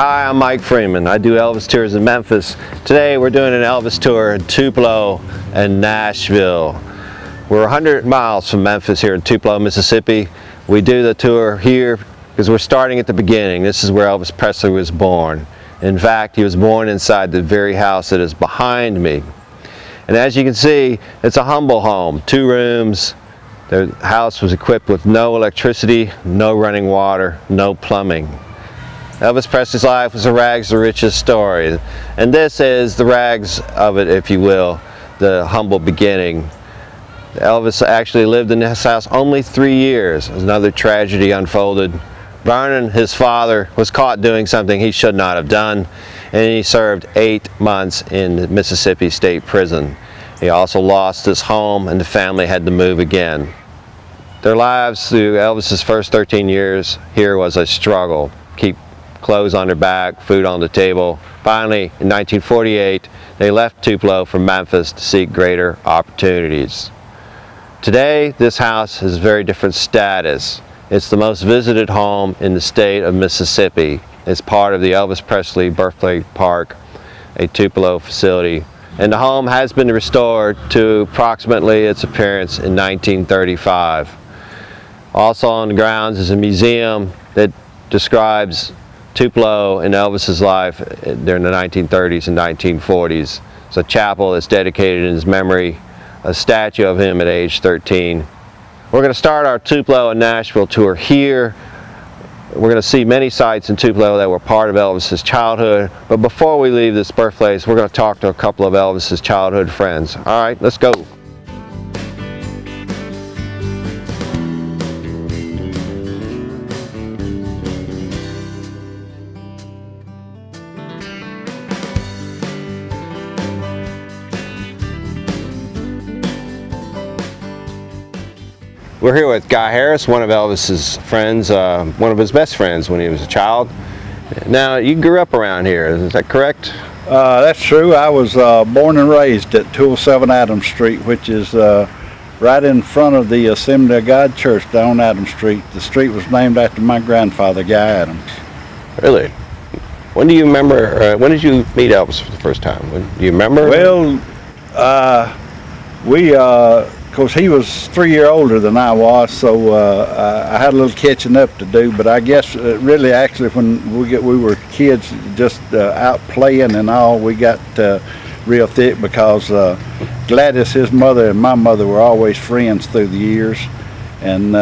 Hi, I'm Mike Freeman. I do Elvis tours in Memphis. Today we're doing an Elvis tour in Tupelo and Nashville. We're 100 miles from Memphis here in Tupelo, Mississippi. We do the tour here because we're starting at the beginning. This is where Elvis Presley was born. In fact, he was born inside the very house that is behind me. And as you can see, it's a humble home, 2 rooms. The house was equipped with no electricity, no running water, no plumbing. Elvis Presley's life was a rags to riches story, and this is the rags of it, if you will, the humble beginning. Elvis actually lived in this house only 3 years. Another tragedy unfolded. Vernon, his father, was caught doing something he should not have done, and he served 8 months in the Mississippi State Prison. He also lost his home, and the family had to move again. Their lives through Elvis's first 13 years here was a struggle. Keep clothes on their back, food on the table. Finally, in 1948, they left Tupelo for Memphis to seek greater opportunities. Today, this house has a very different status. It's the most visited home in the state of Mississippi. It's part of the Elvis Presley Birthday Park, a Tupelo facility. And the home has been restored to approximately its appearance in 1935. Also on the grounds is a museum that describes Tupelo and Elvis's life during the 1930s and 1940s. It's a chapel that's dedicated in his memory, a statue of him at age 13. We're going to start our Tupelo and Nashville tour here. We're going to see many sites in Tupelo that were part of Elvis's childhood, but before we leave this birthplace, we're going to talk to a couple of Elvis's childhood friends. All right, let's go. We're here with Guy Harris, one of Elvis's friends, one of his best friends when he was a child. Now, you grew up around here, is that correct? That's true. I was born and raised at 207 Adams Street, which is right in front of the Assembly of God Church down Adams Street. The street was named after my grandfather, Guy Adams. Really? When do you remember, when did you meet Elvis for the first time? Do you remember? Well, of course, he was 3 years older than I was, so I had a little catching up to do. But I guess really, actually, when we were kids, just out playing and all, we got real thick because Gladys, his mother, and my mother were always friends through the years, and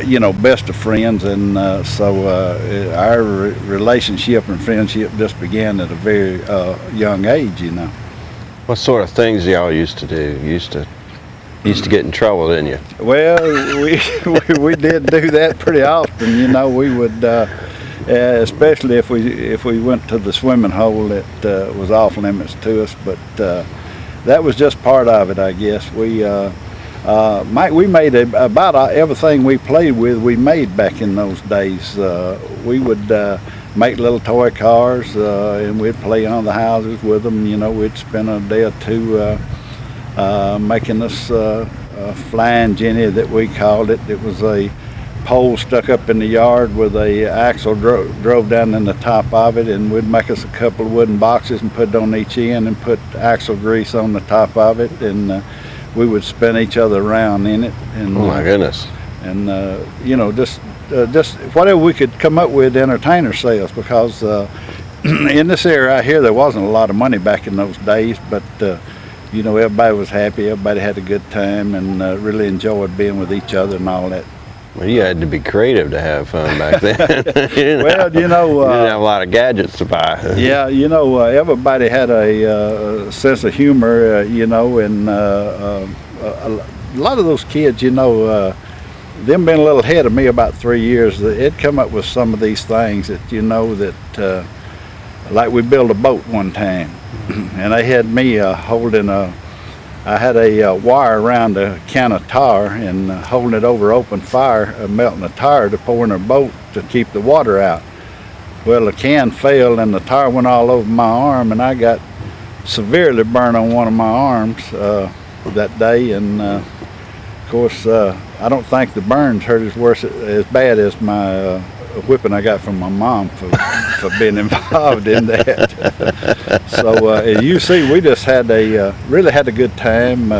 you know, best of friends. And so our relationship and friendship just began at a very young age, you know. What sort of things y'all used to do? You used to get in trouble, didn't you? Well, we did do that pretty often. You know, we would, especially if we went to the swimming hole, that was off limits to us. But that was just part of it, I guess. We made about everything we played with. We made back in those days. We would make little toy cars, and we'd play on the houses with them. You know, we'd spend a day or two making us a flying Jenny, that we called it. It was a pole stuck up in the yard with a axle drove down in the top of it, and we'd make us a couple of wooden boxes and put it on each end and put axle grease on the top of it, and we would spin each other around in it. And, oh my goodness. And you know, just whatever we could come up with to entertain ourselves, because in this area out here there wasn't a lot of money back in those days, but you know, everybody was happy, everybody had a good time, and really enjoyed being with each other and all that. Well, you had to be creative to have fun back then. Well, you know, you didn't have a lot of gadgets to buy. Yeah, you know, everybody had a sense of humor, you know, and a lot of those kids, you know, them being a little ahead of me about 3 years, they'd come up with some of these things that, you know, that like we built a boat one time, and they had me holding I had a wire around a can of tar and holding it over open fire, melting a tire to pour in a boat to keep the water out. Well, the can failed and the tire went all over my arm, and I got severely burned on one of my arms that day. And of course, I don't think the burns hurt as bad as my whipping I got from my mom for for being involved in that. So as you see, we just had really had a good time.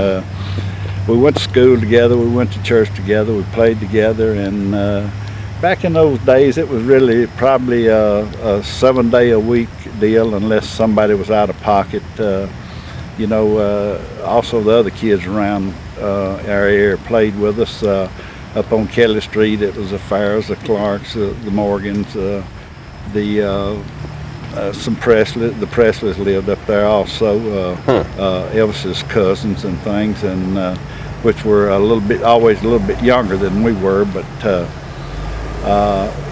We went to school together, we went to church together, we played together, and back in those days it was really probably a 7-day-a-week deal unless somebody was out of pocket. You know, also the other kids around our area played with us. Up on Kelly Street, it was the Farrells, the Clarks, the Morgans, some Presley. The Presleys lived up there also. Elvis's cousins and things, and which were always a little bit younger than we were. But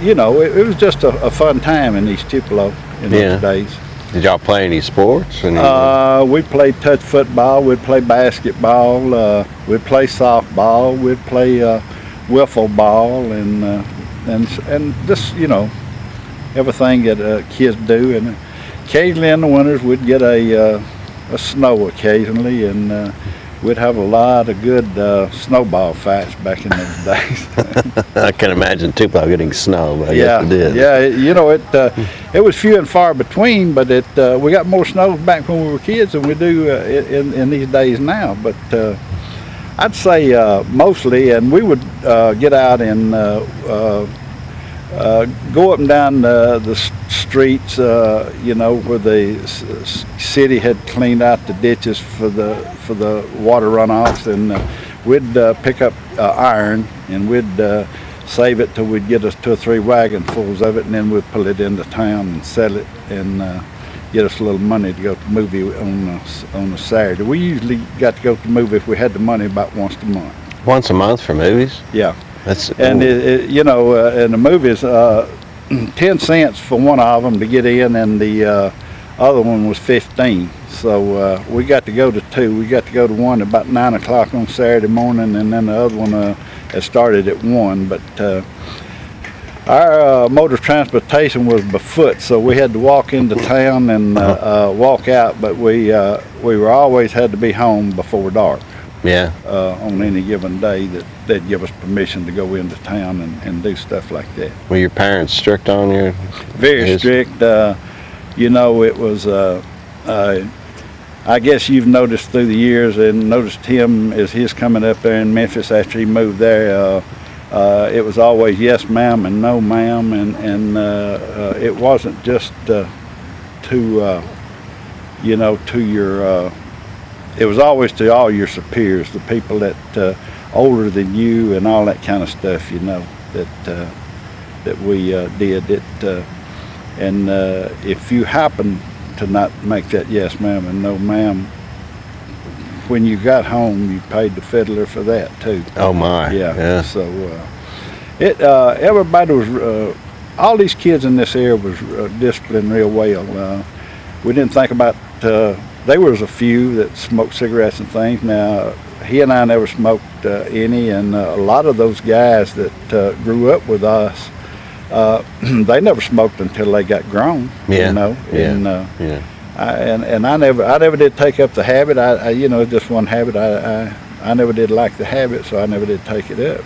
you know, it was just a fun time in East Tupelo in those days. Did y'all play any sports? We played touch football. We'd play basketball. We'd play softball. We'd play wiffle ball, and just, you know, everything that kids do. And occasionally in the winters we'd get a snow occasionally, and we'd have a lot of good snowball fights back in those days. I can imagine Tupelo getting snow, but I guess it did. Yeah, you know, it was few and far between, but we got more snow back when we were kids than we do in these days now. But I'd say mostly, and we would get out and go up and down the streets, you know, where the city had cleaned out the ditches for the water runoffs, and we'd pick up iron, and we'd save it till we'd get us 2 or 3 wagonfuls of it, and then we'd pull it into town and sell it, and get us a little money to go to the movie on a Saturday. We usually got to go to the movie if we had the money about once a month. Once a month for movies? Yeah. And you know, in the movies, 10 cents for one of them to get in, and the other one was 15. So we got to go to 2. We got to go to one about 9 o'clock on Saturday morning, and then the other one it started at 1. But our mode of transportation was by foot, so we had to walk into town and walk out. But we were always had to be home before dark. Yeah. On any given day that they'd give us permission to go into town and do stuff like that. Were your parents strict on you? Very strict. You know, it was, I guess you've noticed through the years, and noticed him as he's coming up there in Memphis after he moved there, it was always yes ma'am and no ma'am, and it wasn't just you know, to your, it was always to all your superiors, the people that older than you and all that kind of stuff, you know, that we did it. And if you happen to not make that yes ma'am and no ma'am, when you got home, you paid the fiddler for that too. Oh my. Yeah. So everybody was, all these kids in this area was disciplined real well. We didn't think about, there was a few that smoked cigarettes and things. Now, he and I never smoked any, and a lot of those guys that grew up with us, they never smoked until they got grown. Yeah. You know. Yeah. And I never did take up the habit. You know, just one habit. I never did like the habit, so I never did take it up.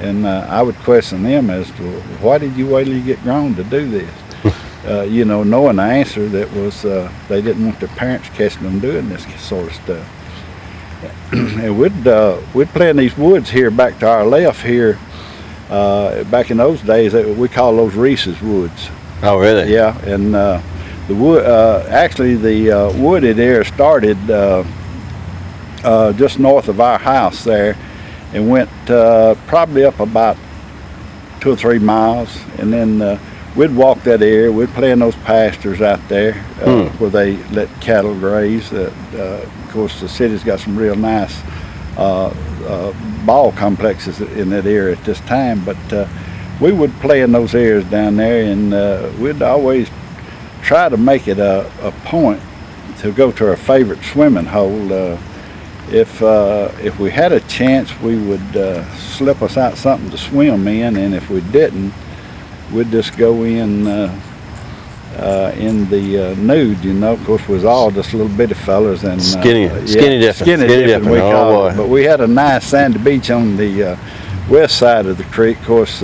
And I would question them as to why did you wait till you get grown to do this? You know, knowing the answer that was they didn't want their parents catching them doing this sort of stuff. And we'd play in these woods here back to our left here. Back in those days, we call those Reese's woods. Oh, really? Yeah, and the wood, actually the wooded area started just north of our house there, and went probably up about 2 or 3 miles, and then we'd walk that area. We'd play in those pastures out there where they let cattle graze. Of course, the city's got some real nice ball complexes in that area at this time, but we would play in those areas down there, and we'd always try to make it a point to go to our favorite swimming hole. If we had a chance, we would slip us out something to swim in, and if we didn't, we'd just go in the nude, you know. Of course, we was all just little bitty fellas, and skinny dipping, we call it. But we had a nice sandy beach on the west side of the creek. Of course,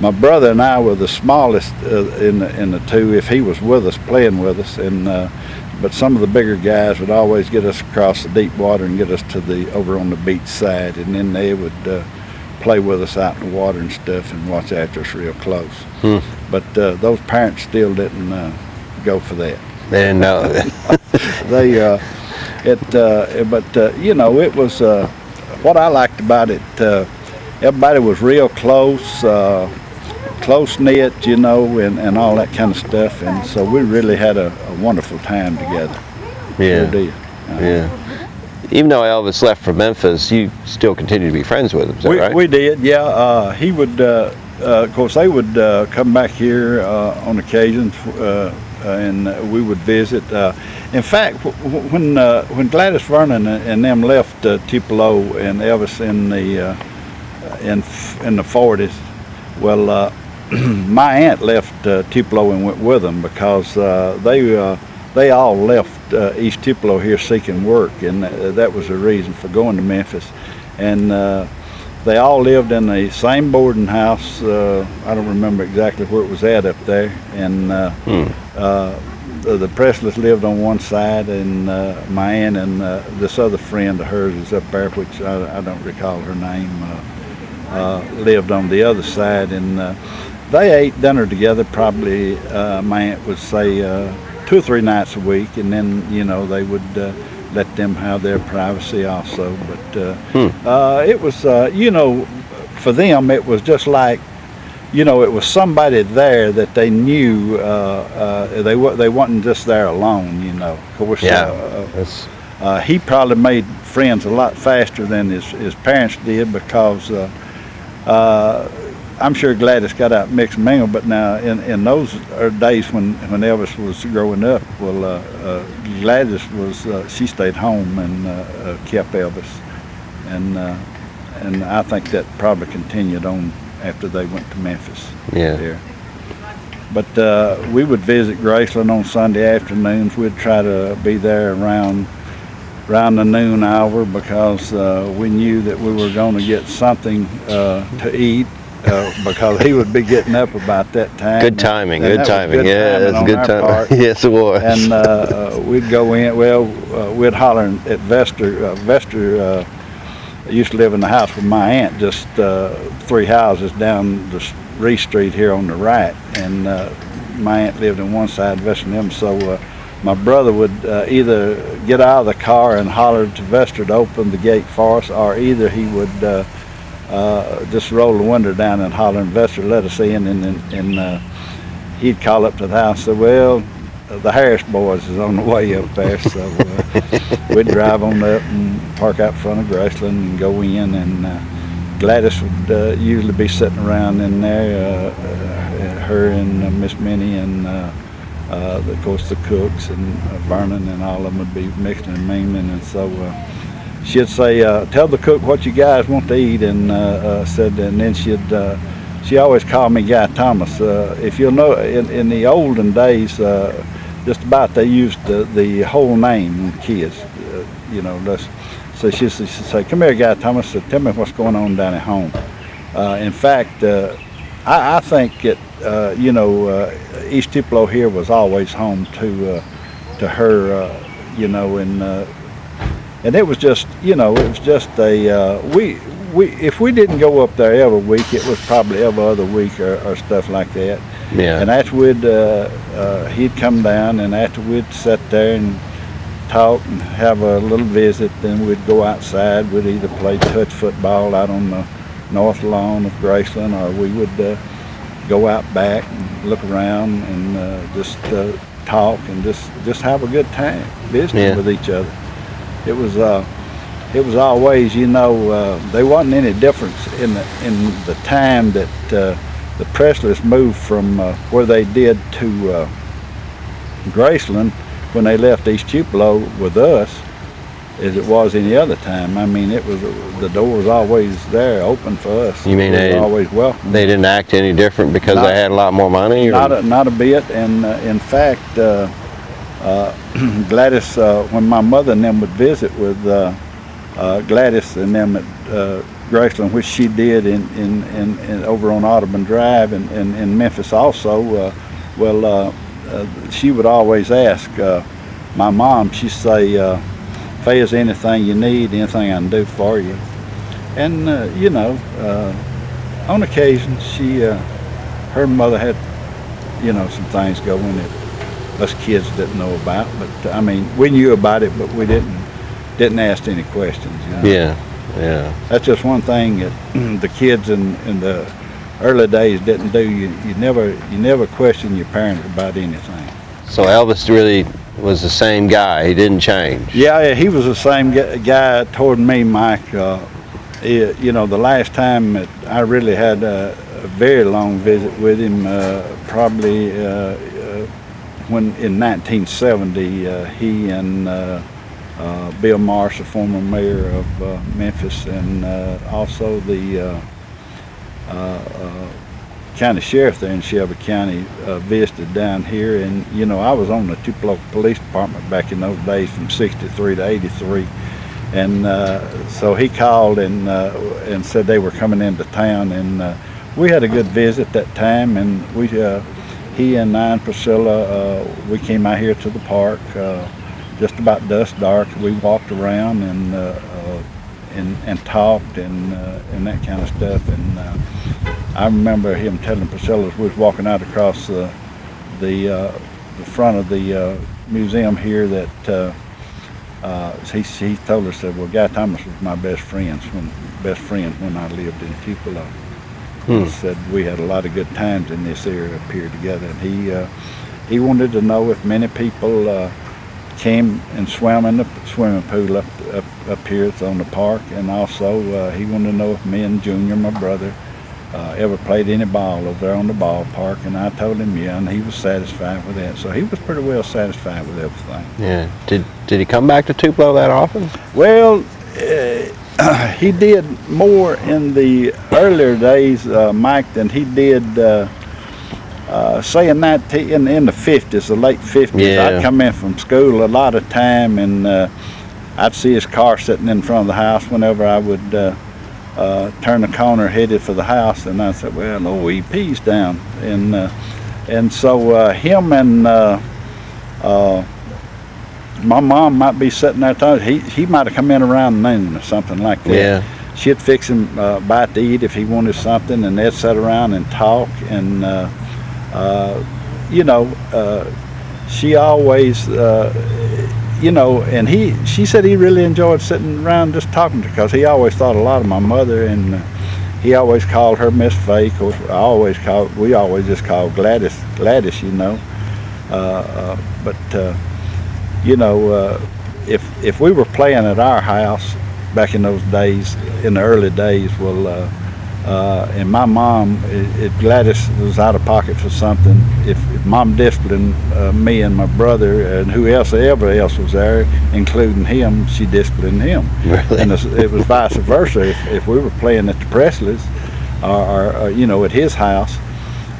my brother and I were the smallest in the two, if he was with us, playing with us, and but some of the bigger guys would always get us across the deep water and get us to the over on the beach side, and then they would play with us out in the water and stuff and watch after us real close. But those parents still didn't go for that. They didn't know. They but you know, it was what I liked about it. Everybody was real close, close knit, you know, and all that kind of stuff, and so we really had a wonderful time together. Yeah. We did. Yeah. Even though Elvis left for Memphis, you still continue to be friends with him, is that right? We did, yeah. He would, of course, they would come back here on occasion, and we would visit. In fact, when Gladys Vernon and them left Tupelo and Elvis in the 40s, well, my aunt left Tupelo and went with them because they all left East Tupelo here seeking work, and that was the reason for going to Memphis. And they all lived in the same boarding house. I don't remember exactly where it was at up there. And the Presleys lived on one side, and my aunt and this other friend of hers is up there, which I don't recall her name, lived on the other side. And they ate dinner together probably, my aunt would say, 2 or 3 nights a week, and then, you know, they would let them have their privacy also. But it was, you know, for them it was just like, you know, it was somebody there that they knew. They wasn't just there alone, you know. Of course, he probably made friends a lot faster than his parents did, because I'm sure Gladys got out mixed and mingled, but now in those days when Elvis was growing up, well, Gladys she stayed home and kept Elvis, and I think that probably continued on after they went to Memphis. Yeah. There. But we would visit Graceland on Sunday afternoons. We'd try to be there around the noon hour, because we knew that we were going to get something to eat. Because he would be getting up about that time. Good timing, good timing. Yeah, that's good timing. Yes, it was. And we'd go in. Well, we'd holler at Vester. Vester used to live in the house with my aunt, just 3 houses down the Reese Street here on the right. And my aunt lived on one side, Vester and them. So my brother would either get out of the car and holler to Vester to open the gate for us, or either he would just roll the window down and holler, "Investor, let us in," and he'd call up to the house and say, "Well, the Harris boys is on the way up there." So we'd drive on up and park out in front of Graceland and go in, and Gladys would usually be sitting around in there, her and Miss Minnie and of course the cooks and Vernon and all of them would be mixing and mingling, and so she'd say, "Tell the cook what you guys want to eat," and and then she always called me Guy Thomas. If you'll know, in the olden days, just about they used the whole name, kids, you know. So she'd say, "Come here, Guy Thomas. Tell me what's going on down at home." In fact, I think that you know, East Tupelo here was always home to her, you know, and it was just, you know, it was just a, if we didn't go up there every week, it was probably every other week or stuff like that. Yeah. And after he'd come down, and after we'd sit there and talk and have a little visit, then we'd go outside. We'd either play touch football out on the north lawn of Graceland, or we would go out back and look around and just talk and just have a good time visiting with each other. It was always, you know, there wasn't any difference in the time that the Presleys moved from where they did to Graceland when they left East Tupelo with us, as it was any other time. I mean, it was, the door was always there, open for us. You mean they always welcome? They didn't act any different because they had a lot more money? Or? Not a bit. And in fact, Gladys, when my mother and them would visit with Gladys and them at Graceland, which she did in over on Audubon Drive in Memphis also. She would always ask my mom. She'd say, "Faye, is there anything you need? Anything I can do for you?" And you know, on occasion, her mother had, you know, some things going that us kids didn't know about. But I mean, we knew about it, but we didn't ask any questions. You know? Yeah. That's just one thing that the kids in the early days didn't do. You never question your parents about anything. So Elvis really was the same guy. He didn't change. Yeah, he was the same guy toward me, Mike. You know, the last time that I really had a very long visit with him, probably when in 1970, he and Bill Marsh, the former mayor of Memphis, and also the county sheriff there in Shelby County visited down here. And you know, I was on the Tupelo Police Department back in those days from '63 to '83, and so he called and said they were coming into town, and we had a good visit that time. And he and I and Priscilla, we came out here to the park just about dusk dark. We walked around and talked and that kind of stuff. And I remember him telling Priscilla as we was walking out across the front of the museum here that he told us that, well, Guy Thomas was my best friend when I lived in Tupelo. He said we had a lot of good times in this area up here together. And he wanted to know if many people came and swam in the swimming pool up here. It's on the park. And also he wanted to know if me and Junior, my brother, ever played any ball over there on the ballpark. And I told him yeah, and he was satisfied with that. So he was pretty well satisfied with everything. Yeah. Did he come back to Tupelo that often? Well, he did more in the earlier days, Mike, than he did, say in the 50s, the late 50s. Yeah. I'd come in from school a lot of time, and I'd see his car sitting in front of the house whenever I would turn the corner headed for the house, and I said, well, OEP's down. And so him and my mom might be sitting there talking. He might have come in around noon or something like that. Yeah. She'd fix him a bite to eat if he wanted something, and they'd sit around and talk. And you know, she always, you know, and she said he really enjoyed sitting around just talking to her, because he always thought a lot of my mother, and he always called her Miss Faye. Of course, we always just called Gladys, you know. But you know, if we were playing at our house back in those days, in the early days, well, and my mom, if Gladys was out of pocket for something, if Mom disciplined me and my brother and whoever else was there, including him, she disciplined him. Really? And it was vice versa. If we were playing at the Presleys, or you know, at his house,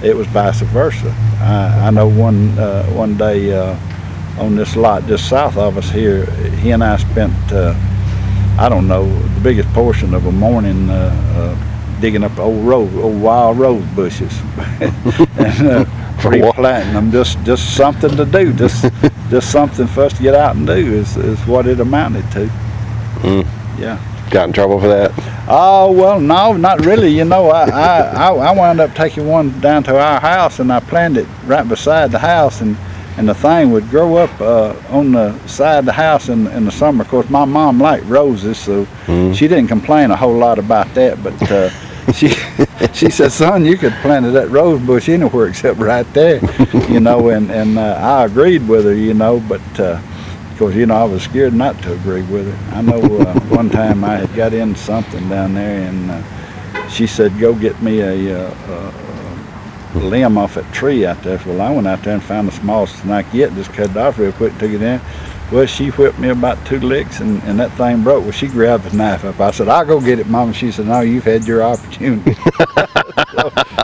it was vice versa. I know one day on this lot just south of us here, he and I spent, I don't know, the biggest portion of a morning digging up old wild rose bushes and replanting them. Just something to do, just something for us to get out and do is what it amounted to. Yeah. Got in trouble for that? Oh, well, no, not really. You know, I wound up taking one down to our house, and I planted it right beside the house, and the thing would grow up on the side of the house in the summer. Of course, my mom liked roses, so she didn't complain a whole lot about that. But she said, "Son, you could plant that rose bush anywhere except right there," you know. And I agreed with her, you know. But of course, you know, I was scared not to agree with her. I know one time I had got into something down there, and she said, "Go get me a limb off that tree out there." Well, I went out there and found the smallest thing I could get, just cut it off real quick, took it in. Well, she whipped me about 2 licks, and that thing broke. Well, she grabbed the knife up. I said, "I'll go get it, Mama." She said, "No, you've had your opportunity."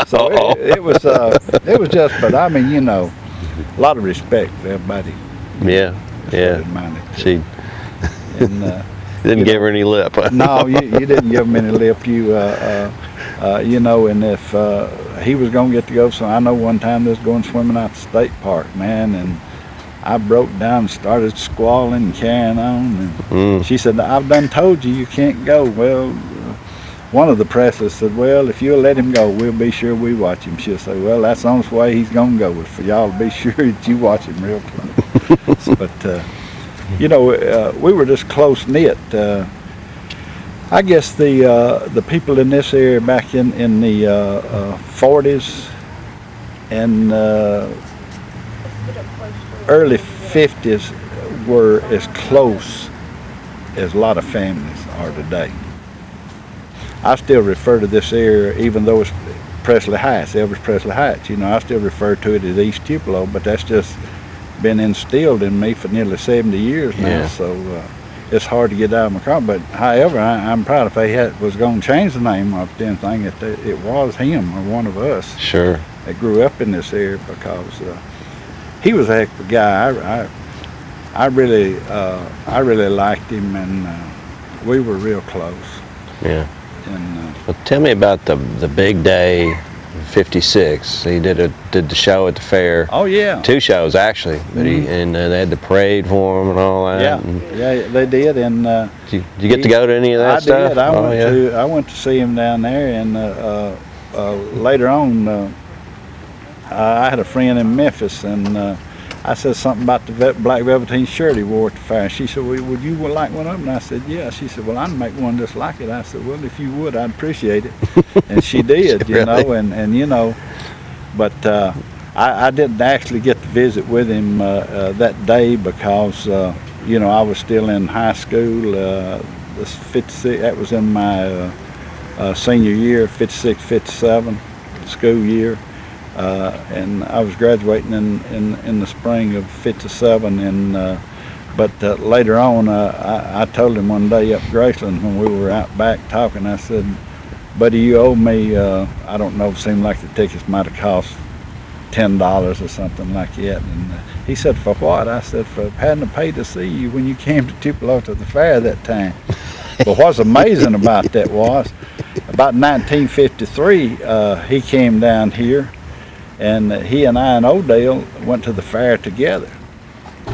so it was just, but I mean, you know, a lot of respect for everybody. Yeah. She. And Didn't give her any lip. No, you didn't give him any lip. You know, and if he was going to get to go, so I know one time they was going swimming out the state park, man, and I broke down and started squalling and carrying on. And she said, "I've done told you can't go." Well, one of the presses said, "Well, if you'll let him go, we'll be sure we watch him." She'll say, "Well, that's the only way he's going to go, is for y'all to be sure that you watch him real close." But, you know, we were just close-knit. I guess the people in this area back in the 40s and early 50s were as close as a lot of families are today. I still refer to this area, even though it's Presley Heights, Elvis Presley Heights, you know, I still refer to it as East Tupelo, but that's just been instilled in me for nearly 70 years now. Yeah. So it's hard to get out of my car. But however, I'm proud if they was going to change the name of anything, it was him or one of us. Sure. That grew up in this area, because he was a heck of a guy. I really liked him, and we were real close. Yeah. And well, tell me about the big day, '56. He did the show at the fair. oh yeah, 2 shows actually, but and they had the parade for him and all that. yeah, And yeah, they did. And did you get to go to any of that I stuff? did. I went to see him down there, and later on, I had a friend in Memphis, and I said something about the black velveteen shirt he wore at the fair. She said, "Well, would you like one of them?" And I said, "Yeah." She said, "Well, I'd make one just like it." I said, "Well, if you would, I'd appreciate it." And she did, you know, and you know, but I didn't actually get to visit with him that day, because you know, I was still in high school. This 56, that was in my senior year, 56, 57 school year. And I was graduating in the spring of '57, and but later on, I told him one day up Graceland when we were out back talking, I said, "Buddy, you owe me, I don't know, it seemed like the tickets might have cost $10 or something like that." And he said, "For what?" I said, "For having to pay to see you when you came to Tupelo to the fair that time." But what's amazing about that was, about 1953, he came down here, and he and I and Odell went to the fair together.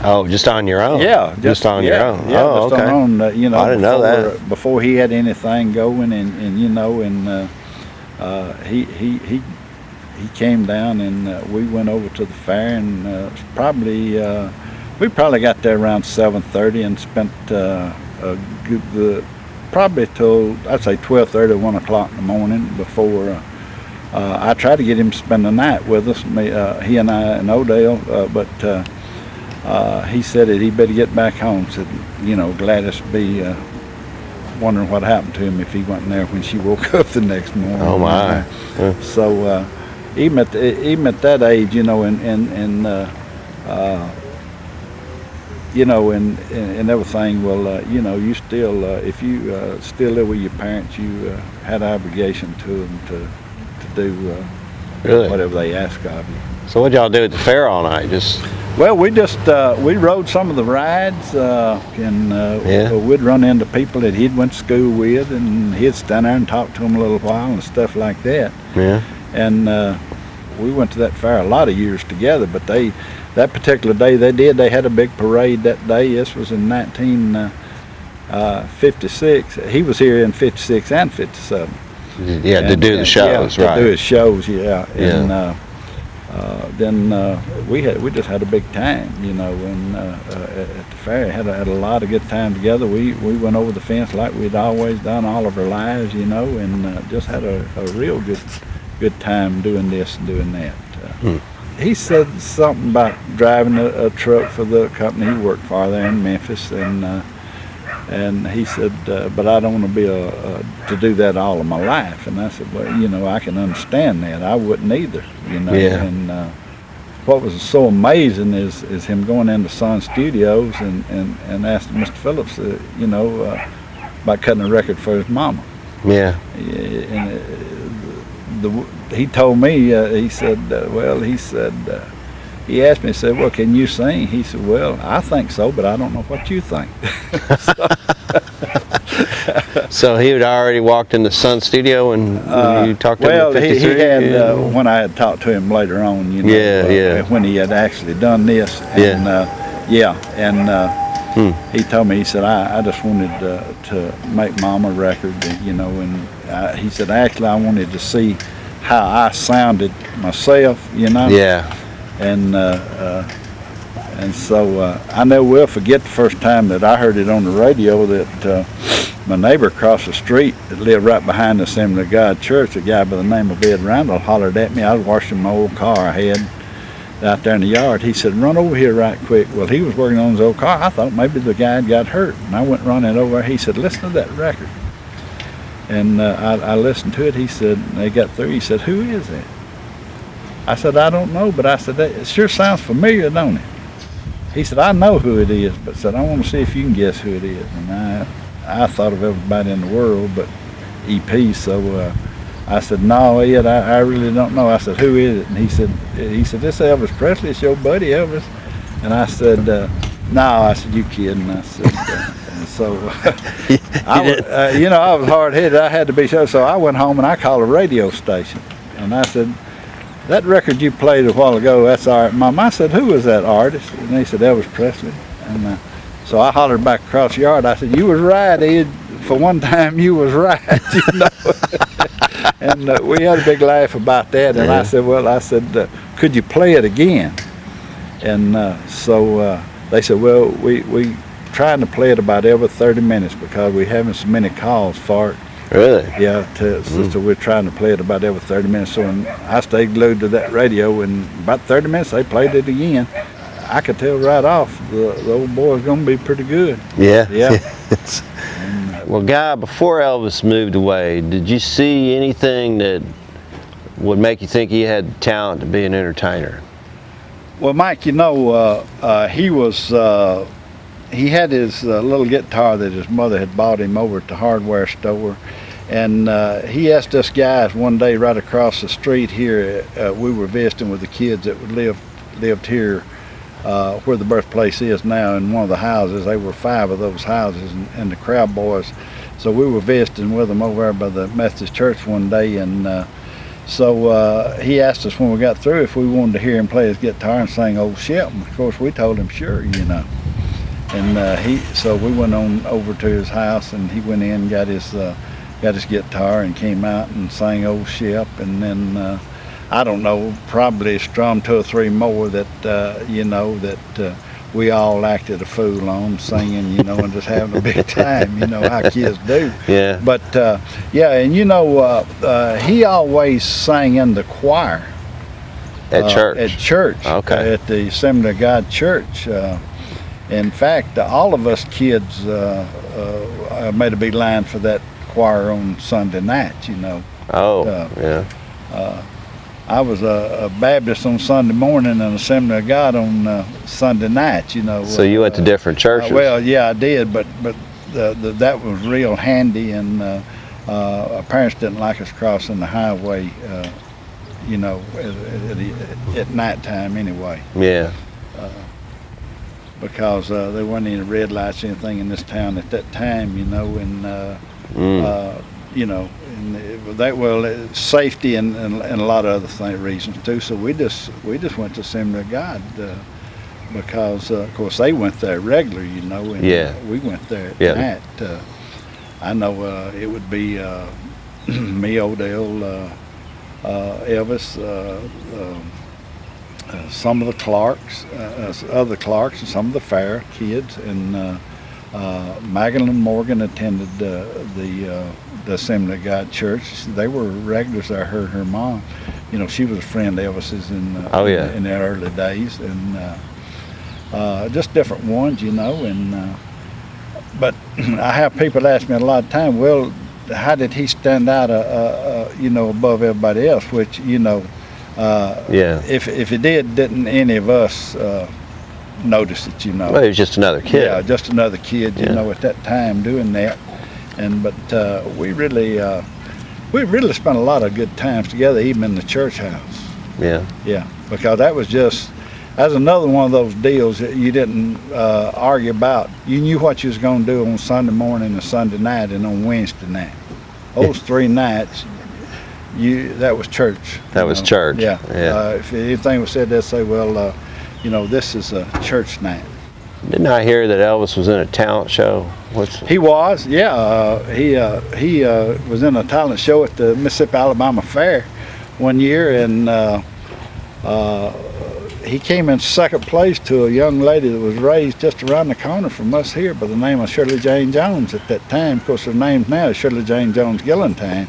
Oh, just on your own? Yeah, just on your own. Yeah, oh, just okay. on own, you know, I didn't know that. Before he had anything going, and you know, and he came down, and we went over to the fair, and we probably got there around 7:30 and spent probably till, I'd say 12:30, 1 o'clock in the morning before. I tried to get him to spend the night with us, he and I and Odell, but he said that he better get back home. Said, you know, Gladys would be wondering what happened to him if he wasn't there when she woke up the next morning. Oh my! So even at that age, you know, and you know, and everything. Well, you know, you still, if you still live with your parents, you had an obligation to them to do really? Whatever they ask of you. So what y'all do at the fair all night? Just well, we just we rode some of the rides, and Yeah. we'd run into people that he'd went to school with, and he'd stand there and talk to them a little while and stuff like that. yeah. And we went to that fair a lot of years together. But that particular day they had a big parade that day. This was in 1956. He was here in '56 and '57. Yeah, to do the shows, yeah, right? To do his shows, yeah. Yeah. And then we just had a big time, you know. And at the fair, had a lot of good time together. We went over the fence like we'd always done all of our lives, you know, and just had a real good time doing this and doing that. He said something about driving a truck for the company he worked for there in Memphis, and he said, "But I don't want to be to do that all of my life." And I said, "Well, you know, I can understand that. I wouldn't either, you know." Yeah. And what was so amazing is him going into Sun Studios and asking Mr. Phillips, you know, about cutting a record for his mama. Yeah. And he told me, he said, he asked me, he said, "Well, can you sing?" He said, "Well, I think so, but I don't know what you think." So, So he had already walked in the Sun studio and you talked to him well, in he 53? had, when I had talked to him later on, you know, Yeah. when he had actually done this. And, he told me, he said, I just wanted to make Mom a record, you know, and he said, actually, I wanted to see how I sounded myself, you know. Yeah. And so I never will forget the first time that I heard it on the radio that my neighbor across the street that lived right behind the Assembly of God church, a guy by the name of Ed Randall, hollered at me. I was washing my old car I had out there in the yard. He said, run over here right quick. Well, he was working on his old car. I thought maybe the guy had got hurt. And I went running over. He said, listen to that record. And I listened to it. He said, they got through. He said, who is that? I said, I don't know, but I said, it sure sounds familiar, don't it? He said, I know who it is, but said, I want to see if you can guess who it is. And I thought of everybody in the world but EP, so I said, no, Ed, I really don't know. I said, who is it? And he said, this Elvis Presley, it's your buddy Elvis. And I said, no, I said, you kidding? I said, and so, I was hard-headed. I had to be sure. So I went home and I called a radio station. And I said, that record you played a while ago, that's all right, Mom. I said, who was that artist? And they said, Elvis Presley. And so I hollered back across the yard. I said, you was right, Ed. For one time, you was right, you know. And we had a big laugh about that. And I said, could you play it again? And so they said, well, we trying to play it about every 30 minutes because we're having so many calls for it. Really? Yeah, so we're trying to play it about every 30 minutes. So I stayed glued to that radio, and about 30 minutes they played it again. I could tell right off the old boy's gonna be pretty good. Yeah. Yeah. Well, Guy, before Elvis moved away, did you see anything that would make you think he had talent to be an entertainer? Well, Mike, you know, he had his little guitar that his mother had bought him over at the hardware store. And he asked us guys one day right across the street here, we were visiting with the kids that lived here where the birthplace is now in one of the houses. There were 5 of those houses and the Crowd Boys. So we were visiting with them over there by the Methodist church one day. And so he asked us when we got through if we wanted to hear him play his guitar and sing Old Shelton. Of course, we told him sure, you know. And so we went on over to his house, and he went in, got his guitar, and came out and sang Old Shep. And then I don't know, probably strummed 2 or 3 more that we all acted a fool on, singing, you know, and just having a big time, you know how kids do. Yeah. But and you know, he always sang in the choir. At church? At church. Okay. At the Assembly of God church. In fact, all of us kids made a big line for that choir on Sunday nights, you know. Oh, yeah. I was a Baptist on Sunday morning and Assembly of God on Sunday nights, you know. So you went to different churches? Well, yeah, I did, but that was real handy, and our parents didn't like us crossing the highway, you know, at nighttime anyway. Yeah. Because there wasn't any red lights or anything in this town at that time, you know, and you know, and safety and a lot of other reasons too. So we just went to Assembly of God because of course they went there regular, you know, and we went there at night. I know it would be me, Odell, Elvis, some of the Clarks, other Clarks, and some of the Fair kids, and Magdalene Morgan attended the Assembly of God church. They were regulars there. Her mom, you know, she was a friend of Elvis's in their early days, and just different ones, you know. And but I have people ask me a lot of time, well, how did he stand out, you know, above everybody else? Which, you know, if he didn't any of us notice it, you know. Well, he was just another kid. Yeah, just another kid, you know, at that time doing that. And but we really spent a lot of good times together, even in the church house. Yeah. Yeah, because that was just That's another one of those deals that you didn't argue about. You knew what you was going to do on Sunday morning and Sunday night and on Wednesday night. Those 3 nights, that was church. That was church. Yeah. Yeah. If anything was said, they'd say, well, this is a church night. Didn't I hear that Elvis was in a talent show? He was, yeah. He was in a talent show at the Mississippi Alabama Fair one year, and he came in second place to a young lady that was raised just around the corner from us here by the name of Shirley Jane Jones at that time. Of course, her name now is Shirley Jane Jones Gillentine.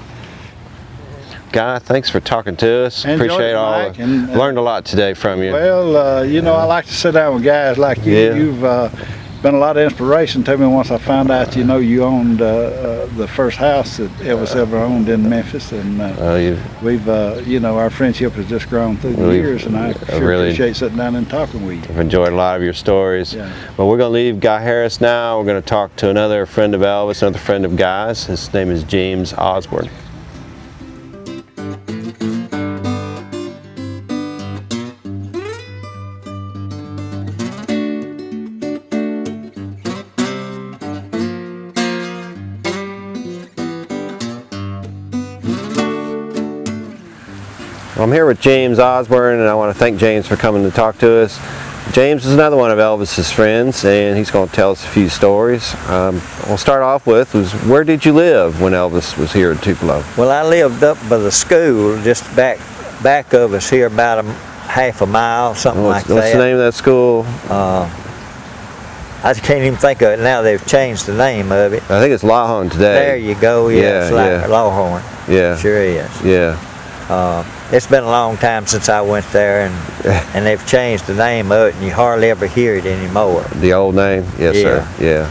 Guy, thanks for talking to us. Enjoyed Appreciate it, all. Mike, and, learned a lot today from you. Well, I like to sit down with guys like you. Yeah. You've been a lot of inspiration to me once I found out, you owned the first house that Elvis ever owned in Memphis, and we've, our friendship has just grown through the years, and I really appreciate sitting down and talking with you. I've enjoyed a lot of your stories. Yeah. Well, we're going to leave Guy Harris now. We're going to talk to another friend of Elvis, another friend of Guy's. His name is James Osborne. I'm here with James Osborne, and I want to thank James for coming to talk to us. James is another one of Elvis's friends, and he's going to tell us a few stories. We'll start off with, where did you live when Elvis was here in Tupelo? Well, I lived up by the school, just back of us here, about half a mile, something like that. What's the name of that school? I can't even think of it now. They've changed the name of it. I think it's Lawhorn today. There you go. Yeah, it's like Lawhorn. Yeah, sure is. Yeah. It's been a long time since I went there, and they've changed the name of it, and you hardly ever hear it anymore. The old name? Yes, sir. Yeah.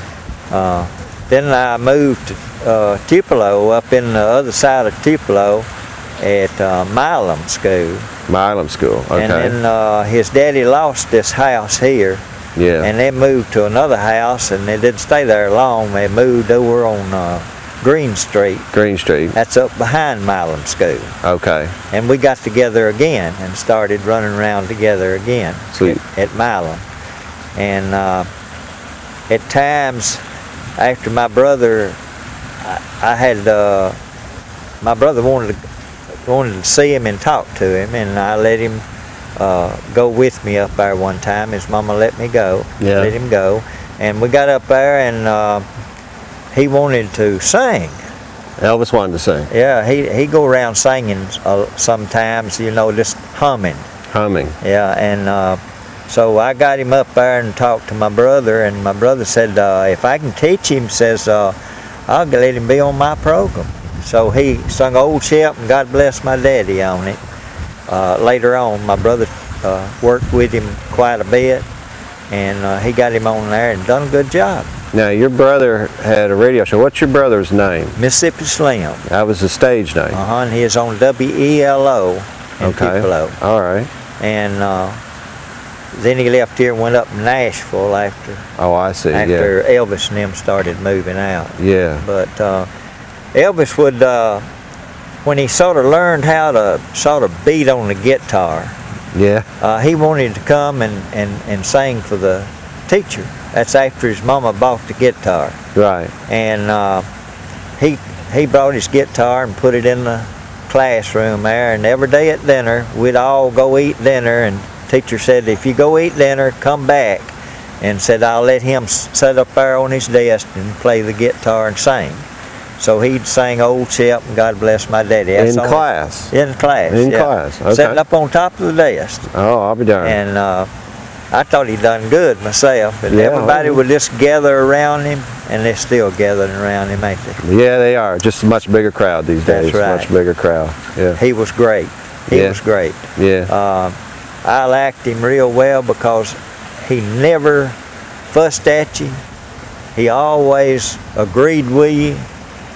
Then I moved to Tupelo, up in the other side of Tupelo, at Milam School. Milam School. Okay. And then his daddy lost this house here. Yeah. And they moved to another house, and they didn't stay there long. They moved over on Green Street. Green Street. That's up behind Milam School. Okay. And we got together again and started running around together again. Sweet. At Milam. And at times, after my brother, my brother wanted to see him and talk to him, and I let him go with me up there one time. His mama let me go. Yeah. Let him go. And we got up there, and he wanted to sing. Elvis wanted to sing. Yeah, he go around singing sometimes, just humming. Humming. Yeah, and so I got him up there and talked to my brother, and my brother said, if I can teach him, says, I'll let him be on my program. So he sung Old Ship and God Bless My Daddy on it. Later on, my brother worked with him quite a bit, and he got him on there and done a good job. Now, your brother had a radio show. What's your brother's name? Mississippi Slim. That was the stage name. And he is on WELO in Tupelo. All right. And then he left here and went up to Nashville after. Oh, I see. After Elvis and them started moving out. Yeah. But Elvis would, when he sort of learned how to sort of beat on the guitar, yeah, he wanted to come and sing for the teacher. That's after his mama bought the guitar. Right. And he brought his guitar and put it in the classroom there, and every day at dinner we'd all go eat dinner, and teacher said, if you go eat dinner, come back, and said I'll let him sit up there on his desk and play the guitar and sing. So he'd sing Old Ship and God Bless My Daddy. In class? In class. In class, okay. Sitting up on top of the desk. Oh, I'll be darned. And I thought he'd done good myself, and everybody would just gather around him, and they're still gathering around him, ain't they? Yeah, they are. Just a much bigger crowd these days. That's right. Much bigger crowd. Yeah. He was great. He was great. Yeah. I liked him real well because he never fussed at you. He always agreed with you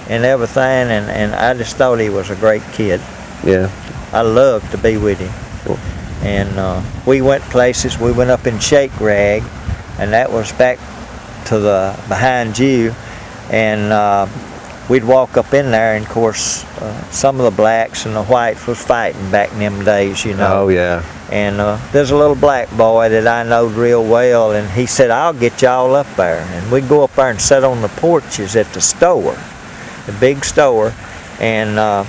and everything, and I just thought he was a great kid. Yeah. I loved to be with him. Cool. And we went places. We went up in Shake Rag, and that was back to the behind you. And we'd walk up in there, and of course, some of the blacks and the whites was fighting back in them days, you know. Oh yeah. And there's a little black boy that I knowed real well, and he said, I'll get y'all up there. And we'd go up there and sit on the porches at the store, the big store, and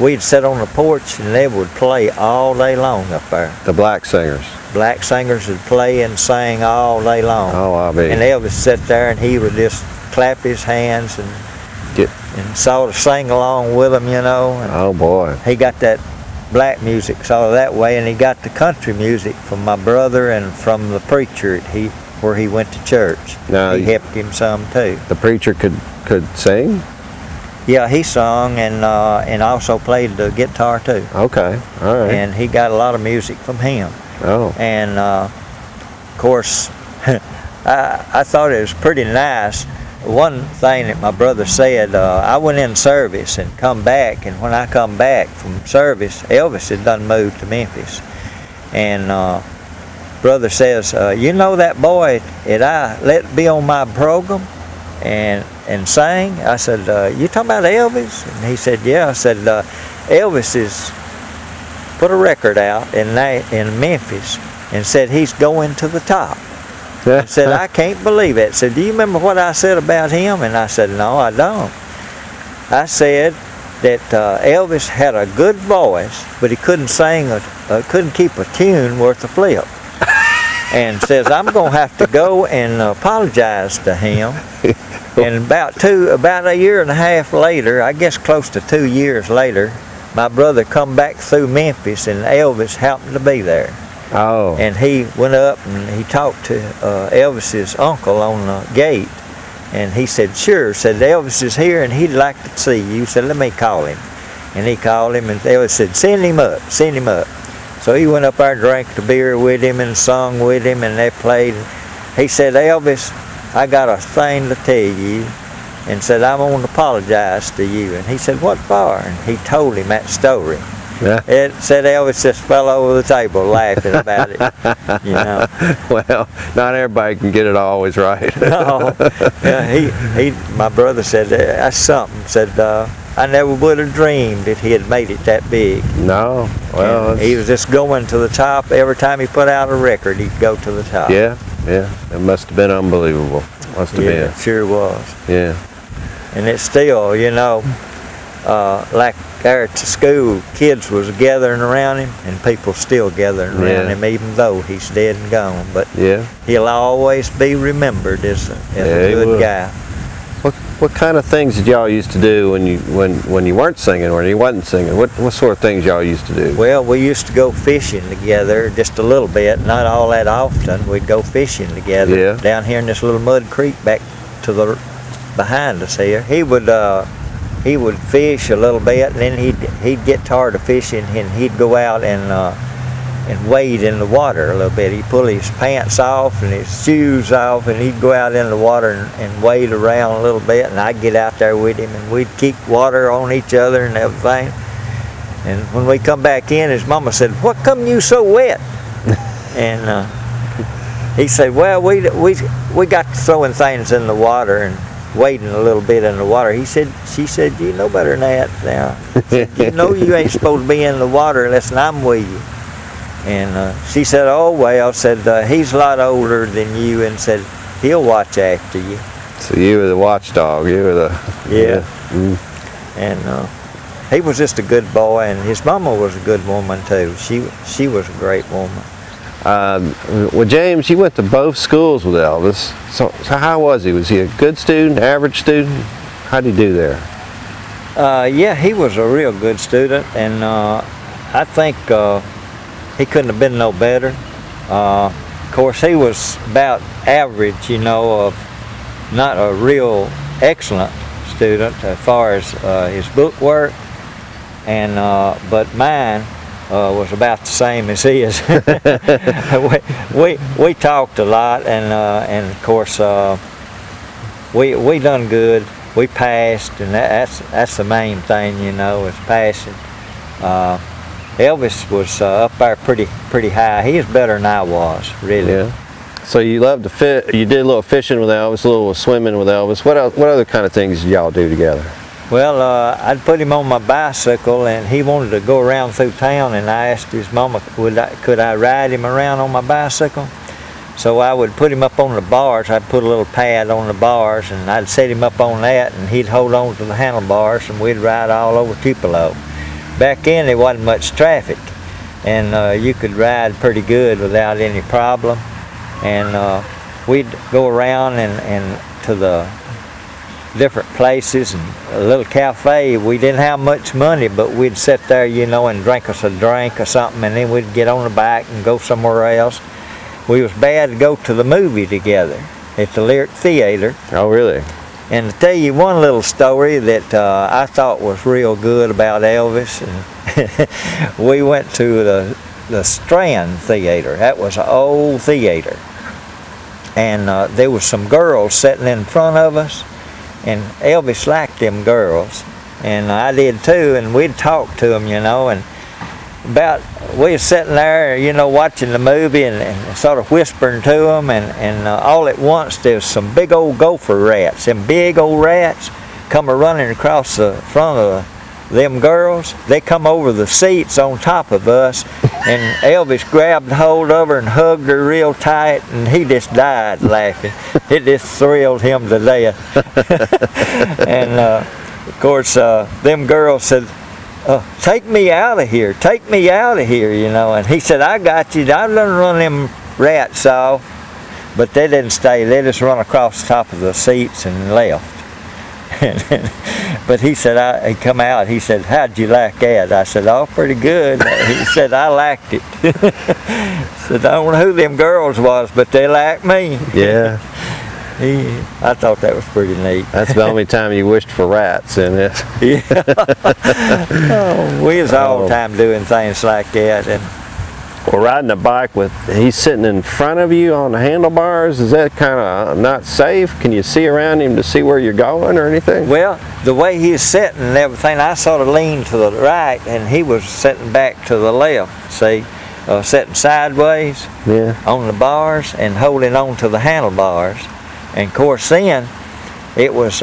we'd sit on the porch, and they would play all day long up there. The black singers. Black singers would play and sing all day long. Oh, I'll be. And Elvis sat there, and he would just clap his hands and sort of sing along with them, you know. And oh boy. he got that black music sort of that way, and he got the country music from my brother and from the preacher where he went to church. Now, he helped him some too. The preacher could sing? Yeah, he sung and also played the guitar too. Okay, all right. And he got a lot of music from him. Oh. And of course, I thought it was pretty nice. One thing that my brother said, I went in service and come back, and when I come back from service, Elvis had done moved to Memphis. And brother says, you know that boy that I let be on my program and sang? I said, you talking about Elvis? And he said, yeah. I said, Elvis has put a record out in Memphis and said he's going to the top. I said, I can't believe it. Said, do you remember what I said about him? And I said, no, I don't. I said that Elvis had a good voice, but he couldn't sing, couldn't keep a tune worth a flip. And says, I'm going to have to go and apologize to him. And about a year and a half later, I guess close to 2 years later, my brother come back through Memphis, and Elvis happened to be there. Oh. And he went up and he talked to Elvis's uncle on the gate, and he said, sure, said Elvis is here and he'd like to see you. Said, let me call him. And he called him, and Elvis said, send him up, send him up. So he went up there and drank the beer with him and sung with him, and they played. He said, Elvis, I got a thing to tell you, and said, I'm going to apologize to you. And he said, what for? And he told him that story. Yeah. It said Elvis just fell over the table laughing about it, you know. Well, not everybody can get it always right. No, yeah, my brother said, that's something. Said, I never would have dreamed that he had made it that big. No, well. He was just going to the top. Every time he put out a record, he'd go to the top. Yeah, it must have been unbelievable. Must have been. It sure was. Yeah. And it's still, you know, like there at the school, kids was gathering around him, and people still gathering around him, even though he's dead and gone. But he'll always be remembered as a good guy. What kind of things did y'all used to do when you weren't singing, or you wasn't singing? What sort of things y'all used to do? Well, we used to go fishing together just a little bit, not all that often. We'd go fishing together down here in this little mud creek back to the behind us here. He would fish a little bit, and then he'd get tired of fishing, and he'd go out and wade in the water a little bit. He'd pull his pants off and his shoes off, and he'd go out in the water and wade around a little bit, and I'd get out there with him, and we'd keep water on each other and everything. And when we come back in, his mama said, what come you so wet? And he said, well, we got to throwing things in the water and wading a little bit in the water. She said, you know better than that now. Said, you know you ain't supposed to be in the water unless I'm with you. And she said, oh, well, said, he's a lot older than you, and said, he'll watch after you. So you were the watchdog, you were the... Yeah. And he was just a good boy, and his mama was a good woman, too. She was a great woman. Well, James, you went to both schools with Elvis. So how was he? Was he a good student, average student? How did he do there? Yeah, he was a real good student, and I think he couldn't have been no better. Of course, he was about average, you know, of not a real excellent student as far as his book work, and but mine was about the same as his. we talked a lot, and of course we done good. We passed, and that's the main thing, you know, is passing. Elvis was up there pretty high. He was better than I was, really. Yeah. So you love to fit. You did a little fishing with Elvis, a little swimming with Elvis. What else? What other kind of things did y'all do together? Well, I'd put him on my bicycle, and he wanted to go around through town, and I asked his mama, could I ride him around on my bicycle? So I would put him up on the bars. I'd put a little pad on the bars, and I'd set him up on that, and he'd hold on to the handlebars, and we'd ride all over Tupelo. Back then, there wasn't much traffic, and you could ride pretty good without any problem. And we'd go around and to the different places, and a little cafe. We didn't have much money, but we'd sit there, you know, and drink us a drink or something, and then we'd get on the bike and go somewhere else. We was bad to go to the movie together at the Lyric Theater. Oh, really? And to tell you one little story that I thought was real good about Elvis, and we went to the Strand Theater. That was an old theater. And there was some girls sitting in front of us, and Elvis liked them girls, and I did too, and we'd talk to them, you know, and we was sitting there, you know, watching the movie and sort of whispering to them, and all at once there's some big old gopher rats. Them big old rats come running across the front of them girls. They come over the seats on top of us, and Elvis grabbed hold of her and hugged her real tight, and he just died laughing. It just thrilled him to death. And of course, them girls said, take me out of here, take me out of here, you know. And he said, I got you, I'm gonna run them rats off. But they didn't stay, they just run across the top of the seats and left. But he said, he come out, he said, how'd you like that? I said, oh, pretty good. He said, I liked it. Said, I don't know who them girls was, but they liked me. Yeah. I thought that was pretty neat. That's the only time you wished for rats in it. Yeah. Oh, we was all the time doing things like that. And well, riding a bike with, he's sitting in front of you on the handlebars, is that kind of not safe? Can you see around him to see where you're going or anything? Well, the way he's sitting and everything, I sort of leaned to the right, and he was sitting back to the left, see, sitting sideways on the bars and holding on to the handlebars. And of course then, it was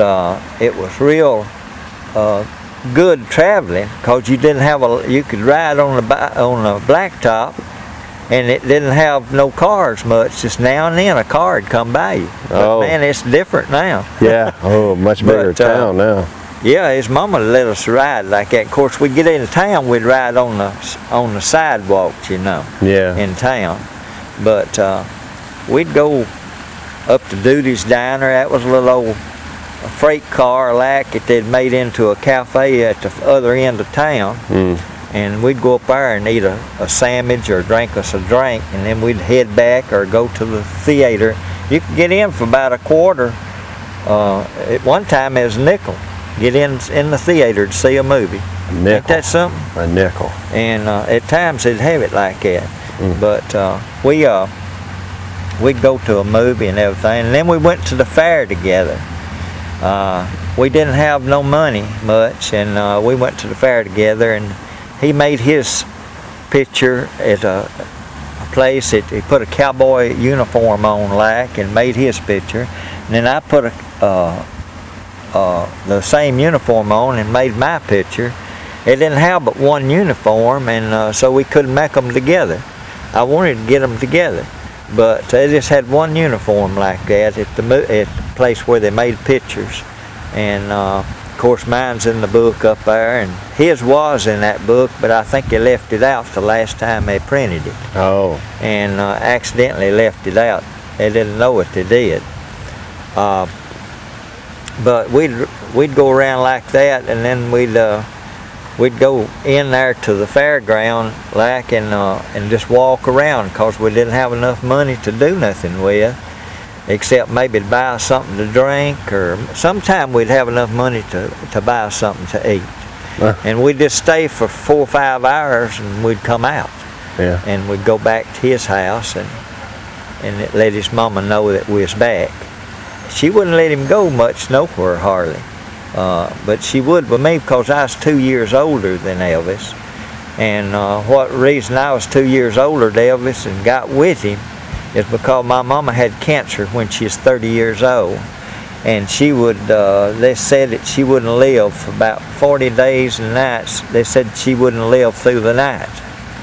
real good traveling, because you didn't have you could ride on the blacktop, and it didn't have no cars much. Just now and then a car would come by you. But man, it's different now. Yeah. Oh, much bigger town now. Yeah, his mama let us ride like that. Of course, we'd get into town, we'd ride on the sidewalks, you know. Yeah. In town, but we'd go up to Duty's Diner. That was a little old freight car like it they'd made into a cafe at the other end of town. And we'd go up there and eat a sandwich or drink us a drink, and then we'd head back or go to the theater. You could get in for about a quarter. At one time it was a nickel. Get in the theater to see a movie. A nickel. Ain't that something? A nickel. And at times they'd have it like that. But we'd go to a movie and everything, and then we went to the fair together. We didn't have no money much, and we went to the fair together, and he made his picture at a place. He put a cowboy uniform on like and made his picture, and then I put the same uniform on and made my picture. It didn't have but one uniform, and so we couldn't make them together. I wanted to get them together, but they just had one uniform like that at the place where they made pictures. And of course mine's in the book up there, and his was in that book, but I think they left it out the last time they printed it. Oh. And accidentally left it out. They didn't know what they did. But we'd go around like that, and then we'd go in there to the fairground like and just walk around, because we didn't have enough money to do nothing with, except maybe to buy something to drink, or sometime we'd have enough money to buy something to eat. And we'd just stay for 4 or 5 hours, and we'd come out. Yeah. And we'd go back to his house and let his mama know that we was back. She wouldn't let him go much nowhere hardly. But she would with me, because I was 2 years older than Elvis. And what reason I was 2 years older than Elvis and got with him is because my mama had cancer when she was 30 years old. And she would, they said that she wouldn't live for about 40 days and nights. They said she wouldn't live through the night.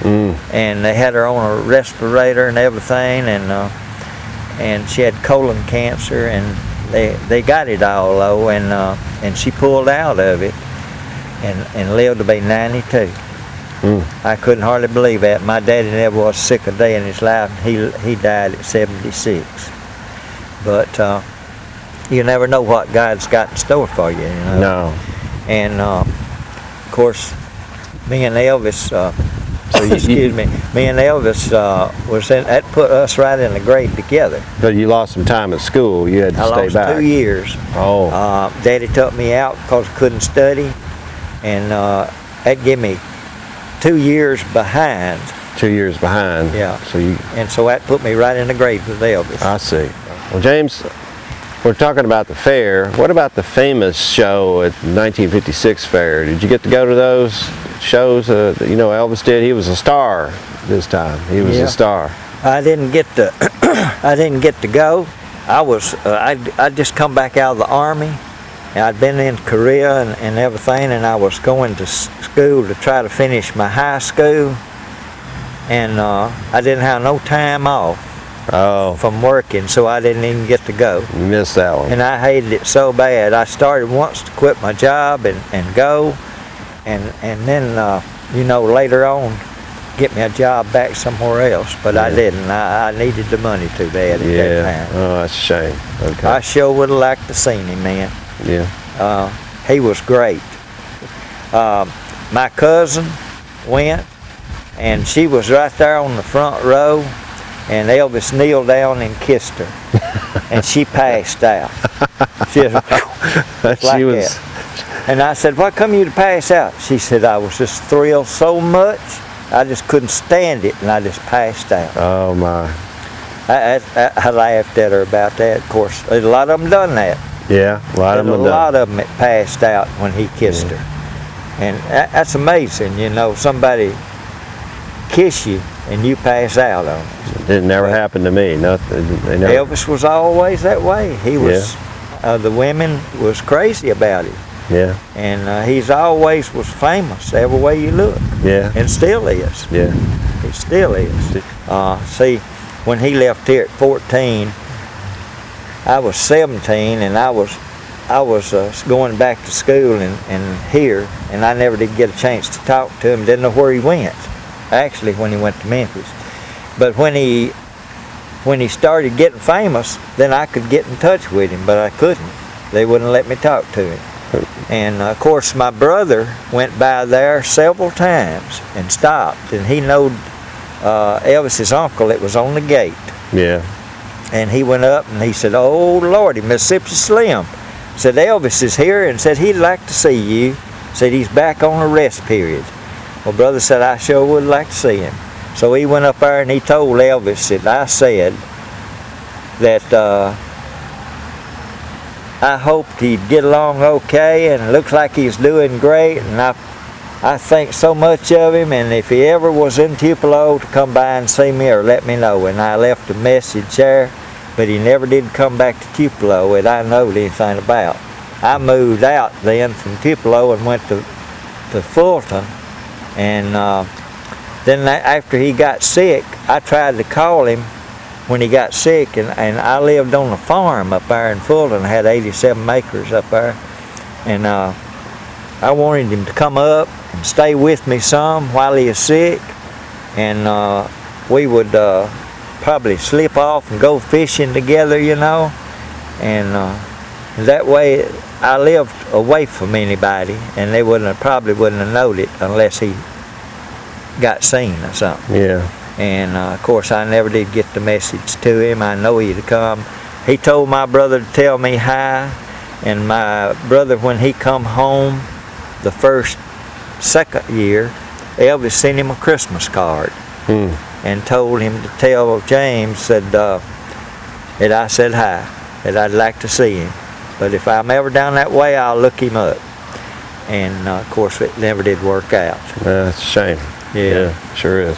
And they had her on a respirator and everything, and she had colon cancer, and they got it all though, and she pulled out of it and lived to be 92. I couldn't hardly believe that. My daddy never was sick a day in his life. He died at 76. But you never know what God's got in store for you, you know. No. And of course, me and Elvis, excuse me, me and Elvis that put us right in the grave together. But you lost some time at school. You had to stay back. I lost 2 years. Oh. Daddy took me out because I couldn't study, and that gave me 2 years behind. 2 years behind. Yeah. So so that put me right in the grave with Elvis. I see. Well, James, we're talking about the fair. What about the famous show at the 1956 fair? Did you get to go to those shows? You know, Elvis did. He was a star this time. He was a star. I didn't get to. I didn't get to go. I was. I'd just come back out of the Army. And I'd been in Korea and everything, and I was going to school to try to finish my high school. And I didn't have no time off. From working, so I didn't even get to go. You missed that one. And I hated it so bad. I started once to quit my job and go, and then you know, later on get me a job back somewhere else, but I didn't. I needed the money too bad at that time. Oh, that's a shame. Okay. I sure would have liked to seen him, man. Yeah. He was great. My cousin went, and she was right there on the front row. And Elvis kneeled down and kissed her, and she passed out. She was like that. And I said, "Why come you to pass out?" She said, "I was just thrilled so much, I just couldn't stand it, and I just passed out." Oh my! I laughed at her about that. Of course, a lot of them done that. Yeah, a lot of them. A lot of them that passed out when he kissed her, and that's amazing. You know, somebody kiss you and you pass out on it. It never happened to me. Nothing. Elvis was always that way. He was. The women was crazy about it. Yeah. And he's always was famous every way you look. Yeah. And still is. Yeah. He still is. See, when he left here at 14, I was 17, and I was going back to school and here, and I never did get a chance to talk to him. Didn't know where he went. Actually, when he went to Memphis. But when he started getting famous, then I could get in touch with him, but I couldn't. They wouldn't let me talk to him. And of course, my brother went by there several times and stopped, and he knowed Elvis's uncle that was on the gate. Yeah. And he went up and he said, "Oh Lordy, Mississippi Slim," said, "Elvis is here and said he'd like to see you. Said he's back on a rest period." Well, brother said, "I sure would like to see him." So he went up there and he told Elvis that I said that I hoped he'd get along okay, and it looks like he's doing great, and I think so much of him, and if he ever was in Tupelo, to come by and see me or let me know. And I left a message there, but he never did come back to Tupelo that I knowed anything about. I moved out then from Tupelo and went to Fulton. And then after he got sick, I tried to call him when he got sick, and I lived on a farm up there in Fulton. I had 87 acres up there, and I wanted him to come up and stay with me some while he was sick, and we would probably slip off and go fishing together, you know, and that way I lived away from anybody, and they probably wouldn't have known it unless he got seen or something. Yeah. And of course, I never did get the message to him. I know he'd come. He told my brother to tell me hi, and my brother, when he come home the second year, Elvis sent him a Christmas card and told him to tell James that I said hi, that I'd like to see him. But if I'm ever down that way, I'll look him up. And of course, it never did work out. That's a shame. Yeah, sure is.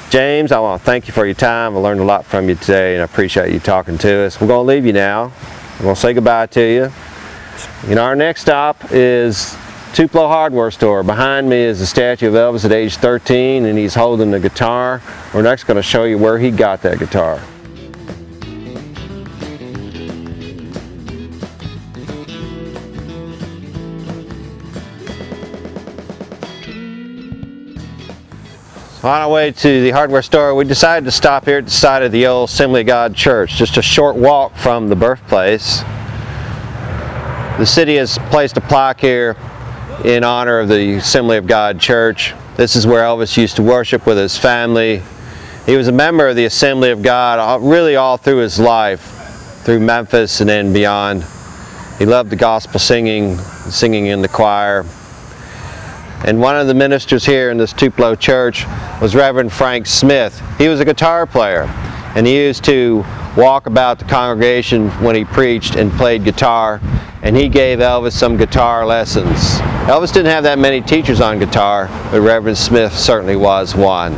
James, I want to thank you for your time. I learned a lot from you today, and I appreciate you talking to us. We're going to leave you now. We're going to say goodbye to you. Our next stop is Tupelo Hardware Store. Behind me is the statue of Elvis at age 13, and he's holding the guitar. We're next going to show you where he got that guitar. On our way to the hardware store, we decided to stop here at the side of the old Assembly of God Church, just a short walk from the birthplace. The city has placed a plaque here in honor of the Assembly of God Church. This is where Elvis used to worship with his family. He was a member of the Assembly of God really all through his life, through Memphis and then beyond. He loved the gospel singing in the choir. And one of the ministers here in this Tupelo church was Reverend Frank Smith. He was a guitar player, and he used to walk about the congregation when he preached and played guitar, and he gave Elvis some guitar lessons. Elvis didn't have that many teachers on guitar, but Reverend Smith certainly was one.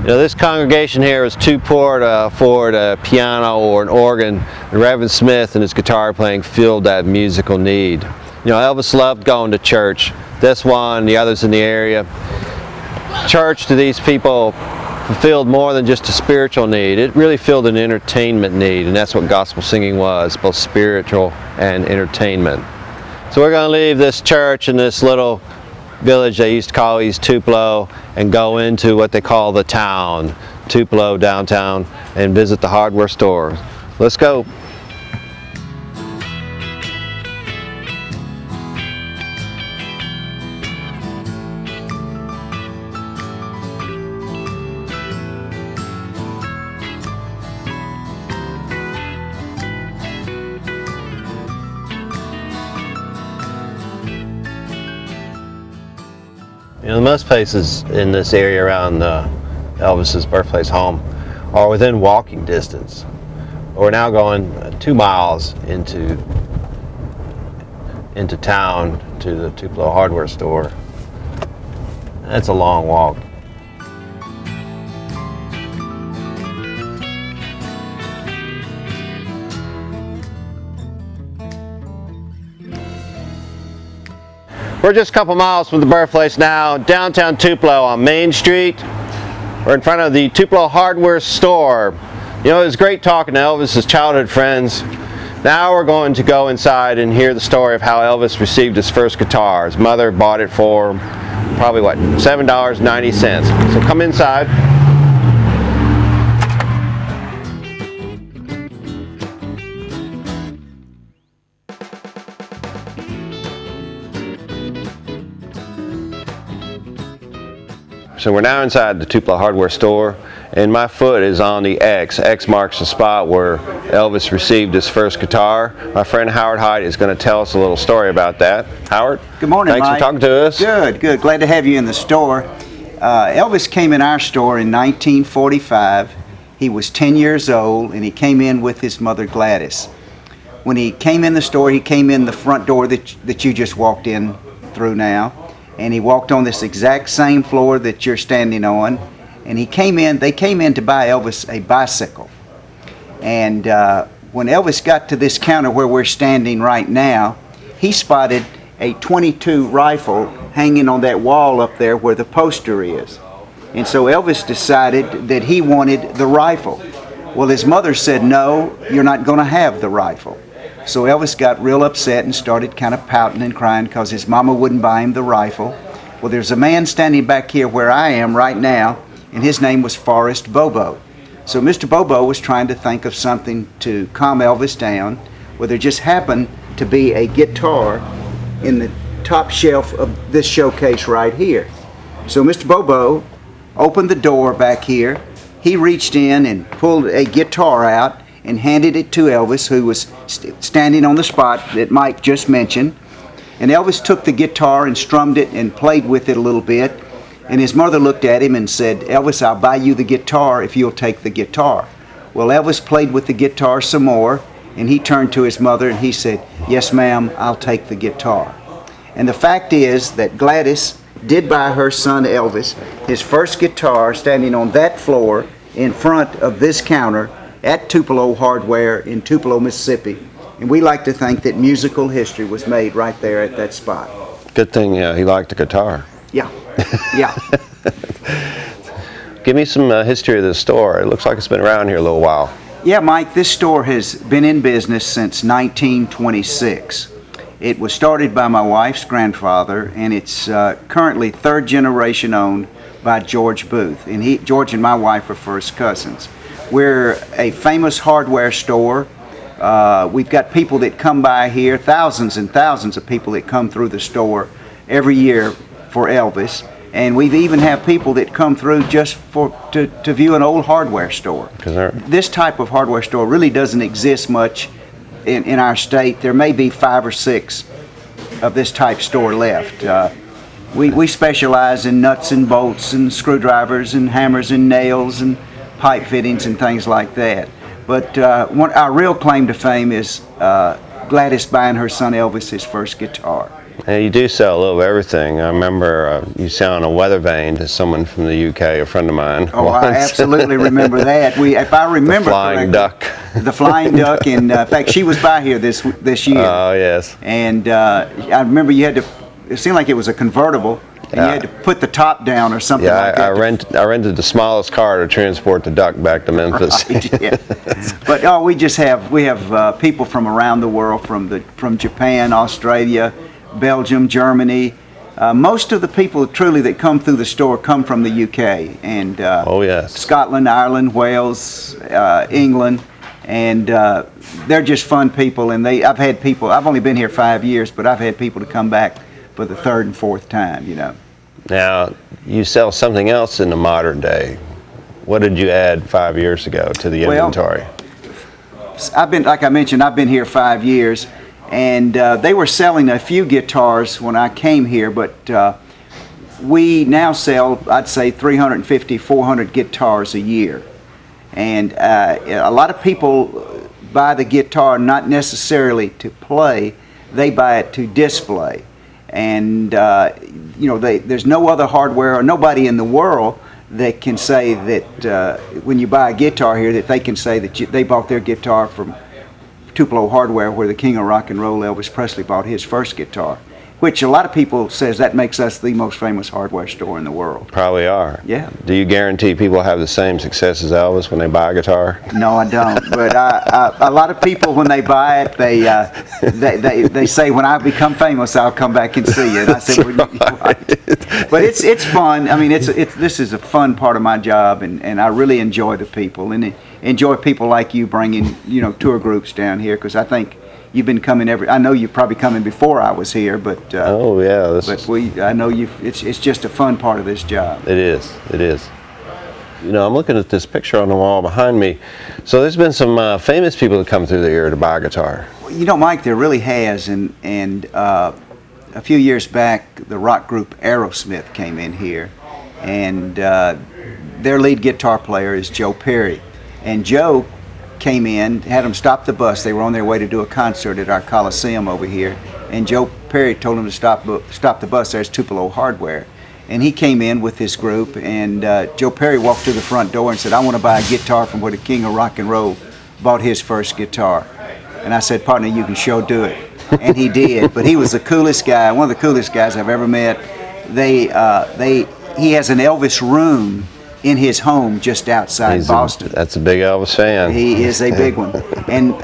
This congregation here was too poor to afford a piano or an organ, and Reverend Smith and his guitar playing filled that musical need. Elvis loved going to church. This one, the others in the area. Church to these people fulfilled more than just a spiritual need. It really filled an entertainment need, and that's what gospel singing was, both spiritual and entertainment. So we're going to leave this church in this little village they used to call East Tupelo and go into what they call the town, Tupelo downtown, and visit the hardware store. Let's go. Most places in this area around Elvis's birthplace home are within walking distance. We're now going 2 miles into town to the Tupelo hardware store. That's a long walk. We're just a couple miles from the birthplace now, downtown Tupelo on Main Street. We're in front of the Tupelo hardware store. It was great talking to Elvis's childhood friends. Now we're going to go inside and hear the story of how Elvis received his first guitar. His mother bought it for probably $7.90. So come inside. So we're now inside the Tupelo hardware store, and my foot is on the X. X marks the spot where Elvis received his first guitar. My friend Howard Hyde is going to tell us a little story about that. Howard? Good morning, Thanks Mike. for talking to us. Good. Glad to have you in the store. Elvis came in our store in 1945. He was 10 years old, and he came in with his mother Gladys. When he came in the store, he came in the front door that you just walked in through now. And he walked on this exact same floor that you're standing on, and they came in to buy Elvis a bicycle. And when Elvis got to this counter where we're standing right now, he spotted a .22 rifle hanging on that wall up there where the poster is. And so Elvis decided that he wanted the rifle. Well, his mother said, no, you're not going to have the rifle. So Elvis got real upset and started kind of pouting and crying because his mama wouldn't buy him the rifle. Well, there's a man standing back here where I am right now, and his name was Forrest Bobo. So Mr. Bobo was trying to think of something to calm Elvis down. Well, there just happened to be a guitar in the top shelf of this showcase right here. So Mr. Bobo opened the door back here. He reached in and pulled a guitar out and handed it to Elvis, who was standing on the spot that Mike just mentioned. And Elvis took the guitar and strummed it and played with it a little bit. And his mother looked at him and said, Elvis, I'll buy you the guitar if you'll take the guitar. Well, Elvis played with the guitar some more, and he turned to his mother and he said, yes, ma'am, I'll take the guitar. And the fact is that Gladys did buy her son Elvis his first guitar standing on that floor in front of this counter at Tupelo Hardware in Tupelo, Mississippi. And we like to think that musical history was made right there at that spot. Good thing he liked the guitar. Yeah, yeah. Give me some history of this store. It looks like it's been around here a little while. Yeah, Mike, this store has been in business since 1926. It was started by my wife's grandfather, and it's currently third generation owned by George Booth. And George and my wife are first cousins. We're a famous hardware store. We've got people that come by here, thousands and thousands of people that come through the store every year for Elvis. And we even have people that come through just to view an old hardware store. This type of hardware store really doesn't exist much in our state. There may be 5 or 6 of this type store left. We specialize in nuts and bolts and screwdrivers and hammers and nails and pipe fittings and things like that. But our real claim to fame is Gladys buying her son Elvis his first guitar. And you do sell a little of everything. I remember you selling a weather vane to someone from the UK, a friend of mine. Oh, I absolutely remember that. If I remember the flying duck. The flying duck, and in fact, she was by here this year. Oh, yes. And I remember you had to. It seemed like it was a convertible, and you had to put the top down or something like that. I rented the smallest car to transport the duck back to Memphis. Right, yeah. But we have people from around the world, from Japan, Australia, Belgium, Germany. Most of the people truly that come through the store come from the UK and oh, yes. Scotland, Ireland, Wales, England, and they're just fun people. And I've only been here 5 years, but I've had people to come back for the 3rd and 4th time, you know. Now, you sell something else in the modern day. What did you add 5 years ago to the inventory? Like I mentioned, I've been here 5 years. And they were selling a few guitars when I came here, but we now sell, I'd say, 350, 400 guitars a year. And a lot of people buy the guitar not necessarily to play, they buy it to display. And, there's no other hardware or nobody in the world that can say that when you buy a guitar here, that they can say that they bought their guitar from Tupelo Hardware, where the king of rock and roll Elvis Presley bought his first guitar, which a lot of people says that makes us the most famous hardware store in the world. Probably are. Yeah. Do you guarantee people have the same success as Elvis when they buy a guitar? No, I don't. But a lot of people, when they buy it, they say, when I become famous, I'll come back and see you. And I said, well, right. But it's fun. I mean, this is a fun part of my job, and I really enjoy the people and enjoy people like you bringing tour groups down here, because I think you've been coming I know you're probably coming before I was here, but oh yeah, I know it's just a fun part of this job. It is. I'm looking at this picture on the wall behind me. So there's been some famous people that come through the here to buy a guitar. Well, Mike, there really has, and a few years back, the rock group Aerosmith came in here, and their lead guitar player is Joe Perry. And Joe came in, had them stop the bus. They were on their way to do a concert at our Coliseum over here. And Joe Perry told them to stop the bus. There's Tupelo Hardware. And he came in with his group, and Joe Perry walked to the front door and said, I want to buy a guitar from where the king of rock and roll bought his first guitar. And I said, partner, you can sure do it. And he did. But he was the coolest guy, one of the coolest guys I've ever met. He has an Elvis room in his home just outside Boston. That's a big Elvis fan. He is a big one. And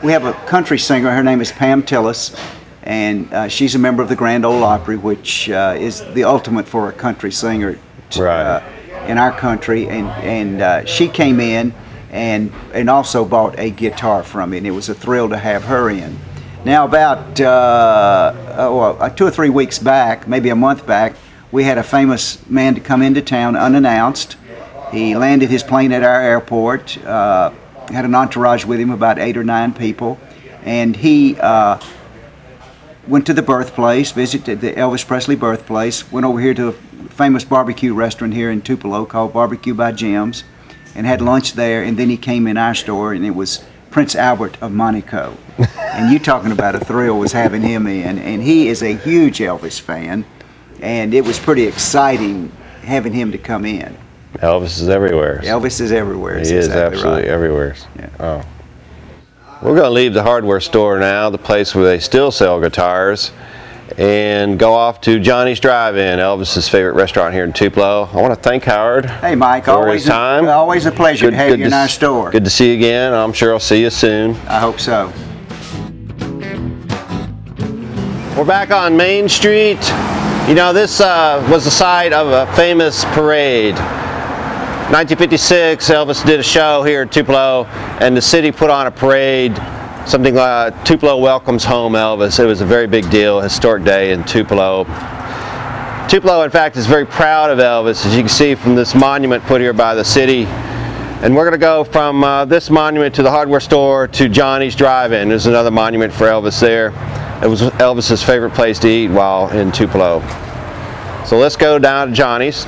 we have a country singer. Her name is Pam Tillis, and she's a member of the Grand Ole Opry, which is the ultimate for a country singer in our country. And she came in and also bought a guitar from me, and it was a thrill to have her in. Now, about 2 or 3 weeks back, maybe a month back, we had a famous man to come into town unannounced. He landed his plane at our airport, had an entourage with him, about 8 or 9 people, and he went to the birthplace, visited the Elvis Presley birthplace, went over here to a famous barbecue restaurant here in Tupelo called Barbecue by Jim's, and had lunch there, and then he came in our store, and it was Prince Albert of Monaco. And you talking about a thrill was having him in, and he is a huge Elvis fan. and it was pretty exciting having him to come in. Elvis is everywhere. Elvis is everywhere. He is absolutely right. everywhere. Yeah. Oh. We're going to leave the hardware store now, the place where they still sell guitars, and go off to Johnny's Drive-In, Elvis's favorite restaurant here in Tupelo. I want to thank Howard. Hey, Mike, for his time. Always a pleasure to have you in our store. Good to see you again. I'm sure I'll see you soon. I hope so. We're back on Main Street. You know, this was the site of a famous parade. 1956, Elvis did a show here in Tupelo, and the city put on a parade, something like Tupelo Welcomes Home Elvis. It was a very big deal, historic day in Tupelo. Tupelo, in fact, is very proud of Elvis, as you can see from this monument put here by the city. And we're going to go from this monument to the hardware store to Johnny's Drive-In. There's another monument for Elvis there. It was Elvis's favorite place to eat while in Tupelo. So let's go down to Johnny's.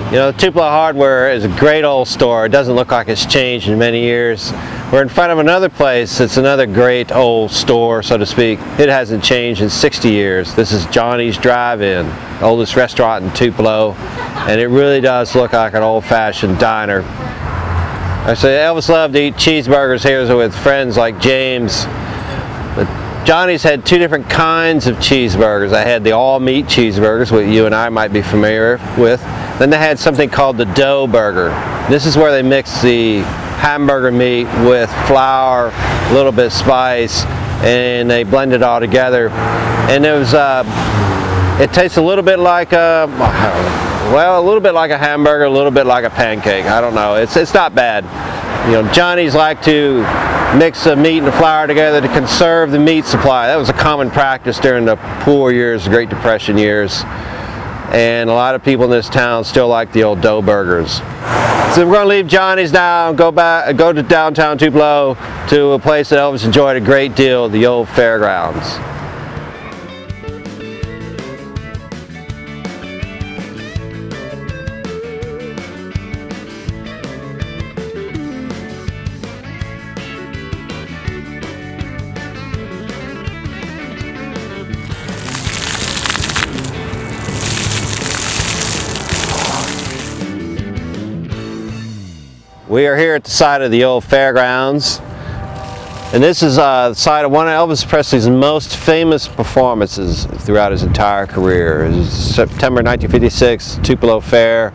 You know, Tupelo Hardware is a great old store. It doesn't look like it's changed in many years. We're in front of another place. It's another great old store, so to speak. It hasn't changed in 60 years. This is Johnny's Drive-In, the oldest restaurant in Tupelo, and it really does look like an old-fashioned diner. I say Elvis loved to eat cheeseburgers here with friends like James. But Johnny's had two different kinds of cheeseburgers. I had the all-meat cheeseburgers, what you and I might be familiar with. Then they had something called the dough burger. This is where they mix the hamburger meat with flour, a little bit of spice, and they blend it all together. And it tastes a little bit like a little bit like a hamburger, a little bit like a pancake. I don't know. It's not bad. You know, Johnny's like to mix the meat and the flour together to conserve the meat supply. That was a common practice during the poor years, the Great Depression years. And a lot of people in this town still like the old dough burgers. So we're going to leave Johnny's now and go to downtown Tupelo to a place that Elvis enjoyed a great deal, the old fairgrounds. We are here at the site of the old fairgrounds, and this is the site of one of Elvis Presley's most famous performances throughout his entire career. It was September 1956 Tupelo Fair,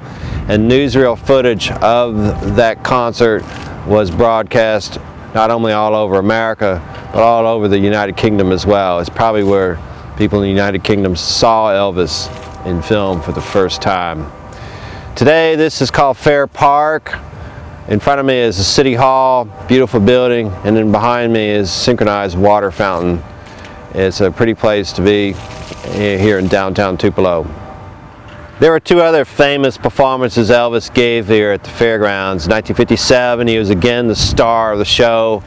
and newsreel footage of that concert was broadcast not only all over America, but all over the United Kingdom as well. It's probably where people in the United Kingdom saw Elvis in film for the first time. Today this is called Fair Park. In front of me is the City Hall, beautiful building, and then behind me is synchronized water fountain. It's a pretty place to be here in downtown Tupelo. There were two other famous performances Elvis gave here at the fairgrounds. In 1957, he was again the star of the show,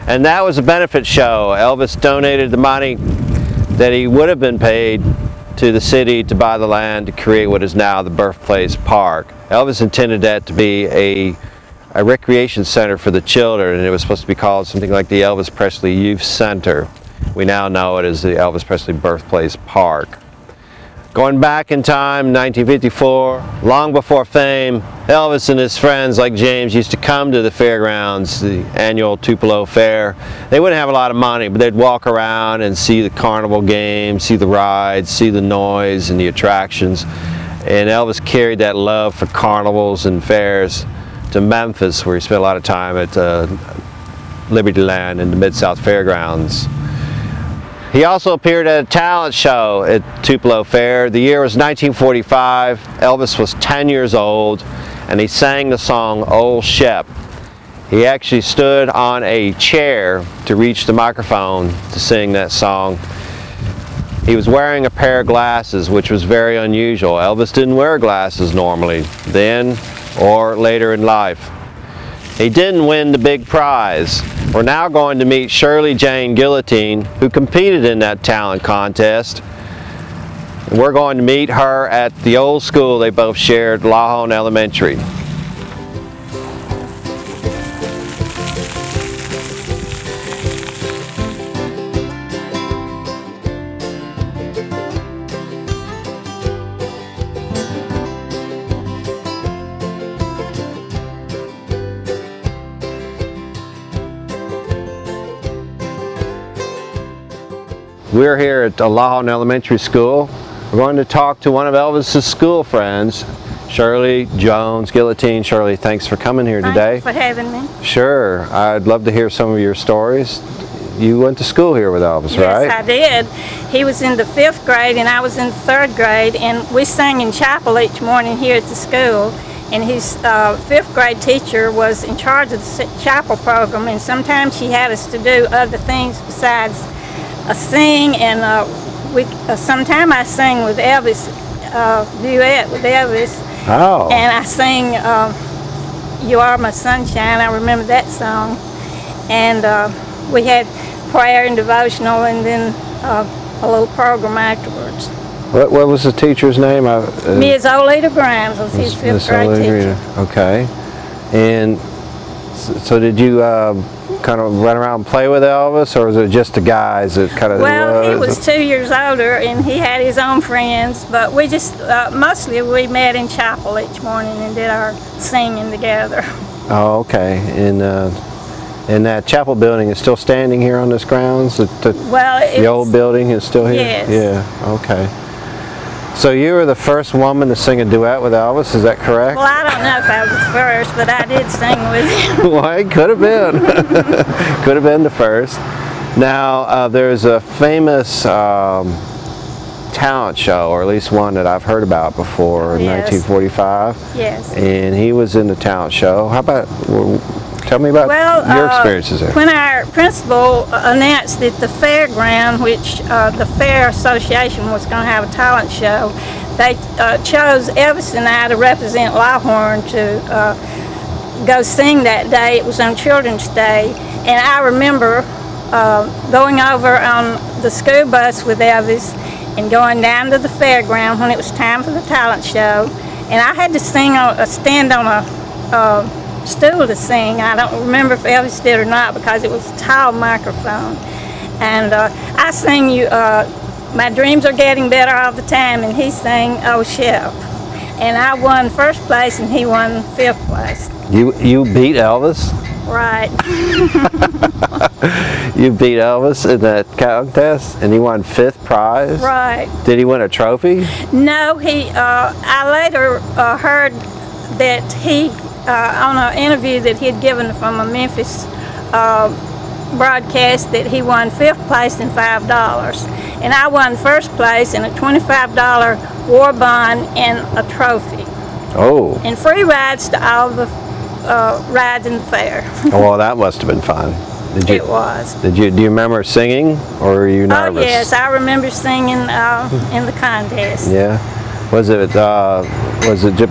and that was a benefit show. Elvis donated the money that he would have been paid to the city to buy the land to create what is now the Birthplace Park. Elvis intended that to be a recreation center for the children, and it was supposed to be called something like the Elvis Presley Youth Center. We now know it as the Elvis Presley Birthplace Park. Going back in time, 1954, long before fame, Elvis and his friends like James used to come to the fairgrounds, the annual Tupelo Fair. They wouldn't have a lot of money, but they'd walk around and see the carnival games, see the rides, see the noise and the attractions. And Elvis carried that love for carnivals and fairs to Memphis, where he spent a lot of time at Liberty Land and the Mid-South Fairgrounds. He also appeared at a talent show at Tupelo Fair. The year was 1945. Elvis was 10 years old, and he sang the song Old Shep. He actually stood on a chair to reach the microphone to sing that song. He was wearing a pair of glasses, which was very unusual. Elvis didn't wear glasses normally, then or later in life. He didn't win the big prize. We're now going to meet Shirley Jane Guillotine, who competed in that talent contest. We're going to meet her at the old school they both shared, Lawhorn Elementary. We're here at the Lawhorn Elementary School. We're going to talk to one of Elvis's school friends, Shirley Jones Guillotine. Shirley, thanks for coming here today. Thanks for having me. Sure. I'd love to hear some of your stories. You went to school here with Elvis, right? Yes, I did. He was in the 5th grade and I was in the 3rd grade, and we sang in chapel each morning here at the school. And his 5th grade teacher was in charge of the chapel program, and sometimes she had us to do other things besides sing, and sometime I sang with Elvis, duet with Elvis. Oh. And I sang You Are My Sunshine. I remember that song. And we had prayer and devotional, and then a little program afterwards. What was the teacher's name? Ms. Olita Grimes was his 5th grade teacher. Okay. And so did you kind of run around and play with Elvis, or was it just the guys that kind of... Well, he was 2 years older and he had his own friends, but we just, mostly we met in chapel each morning and did our singing together. Oh, okay. And that chapel building is still standing here on this grounds? The old building is still here? Yes. Yeah, okay. So you were the first woman to sing a duet with Elvis, is that correct? Well, I don't know if I was the first, but I did sing with him. Well, it could have been. Could have been the first. Now, there's a famous talent show, or at least one that I've heard about before, in Yes. 1945. Yes. And he was in the talent show. How about, tell me about your experiences there. When our principal announced that the fairground, which the Fair Association was going to have a talent show, they chose Elvis and I to represent Lawhorn to go sing that day. It was on Children's Day, and I remember going over on the school bus with Elvis and going down to the fairground when it was time for the talent show, and I had to stand on a stool to sing. I don't remember if Elvis did or not because it was a tall microphone. And I sang My Dreams Are Getting Better All the Time, and he sang Oh Shep. And I won 1st place and he won 5th place. You beat Elvis? Right. You beat Elvis in that contest and he won 5th prize? Right. Did he win a trophy? No, I later heard that he on an interview that he had given from a Memphis broadcast that he won 5th place and $5. And I won 1st place and a $25 war bond and a trophy. Oh. And free rides to all the rides in the fair. Well, that must have been fun. It was. Do you remember singing, or were you nervous? Oh yes, I remember singing in the contest. Yeah. Was it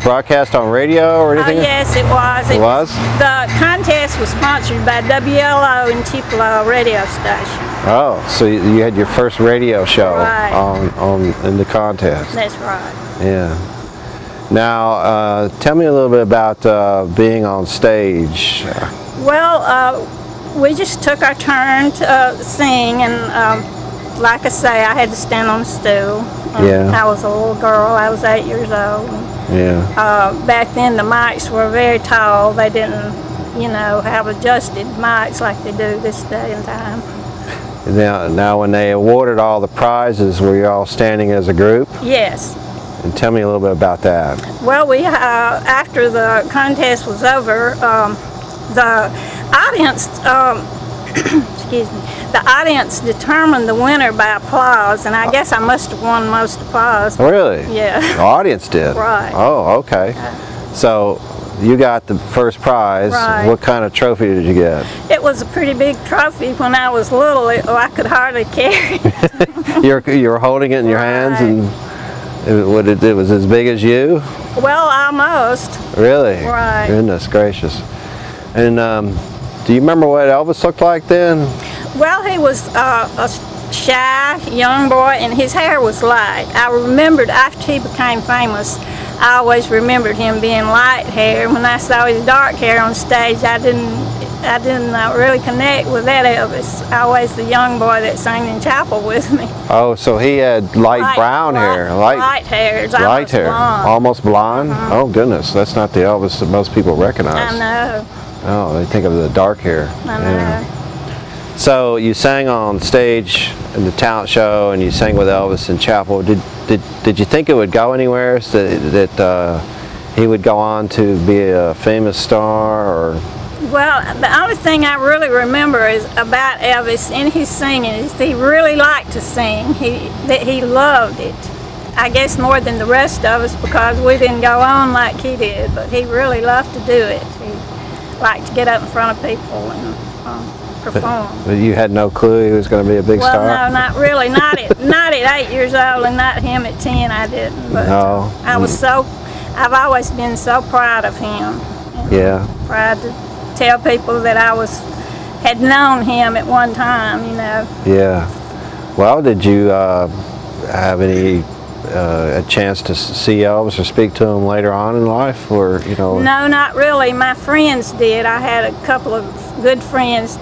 broadcast on radio or anything? Oh yes, it was. It was? The contest was sponsored by WLO in Tupelo radio station. Oh, so you had your first radio show in the contest. That's right. Yeah. Now, tell me a little bit about being on stage. Well, we just took our turn to sing, and like I say, I had to stand on a stool. Yeah. I was a little girl. I was 8 years old. Yeah. Back then, the mics were very tall. They didn't, have adjusted mics like they do this day and time. Now, when they awarded all the prizes, were you all standing as a group? Yes. And tell me a little bit about that. Well, we after the contest was over, the audience, excuse me, the audience determined the winner by applause, and I guess I must have won most applause. Really? Yeah. The audience did? Right. Oh, okay. So you got the first prize. Right. What kind of trophy did you get? It was a pretty big trophy. When I was little, I could hardly carry it. You were holding it in your hands, and it was as big as you? Well, almost. Really? Right. Goodness gracious. And do you remember what Elvis looked like then? Well, he was shy young boy, and his hair was light. I remembered after he became famous, I always remembered him being light hair. When I saw his dark hair on stage, I didn't really connect with that Elvis. Always the young boy that sang in chapel with me. Oh, so he had light brown hair. Light hair. Light hair. Blonde. Almost blonde? Oh, goodness. That's not the Elvis that most people recognize. I know. Oh, they think of the dark hair. I know. Yeah. So you sang on stage in the talent show, and you sang with Elvis in chapel. Did you think it would go anywhere? That he would go on to be a famous star, or? Well, the only thing I really remember is about Elvis in his singing is he really liked to sing. He loved it. I guess more than the rest of us, because we didn't go on like he did, but he really loved to do it. He liked to get up in front of people and perform. But you had no clue he was going to be a big star? Well, no, not really. Not at 8 years old, and not him at 10. I didn't. But No. I've always been so proud of him. Yeah. Proud to tell people that had known him at one time, you know. Yeah. Well, did you have any a chance to see Elvis or speak to him later on in life, or you know? No, not really. My friends did. I had a couple of good friends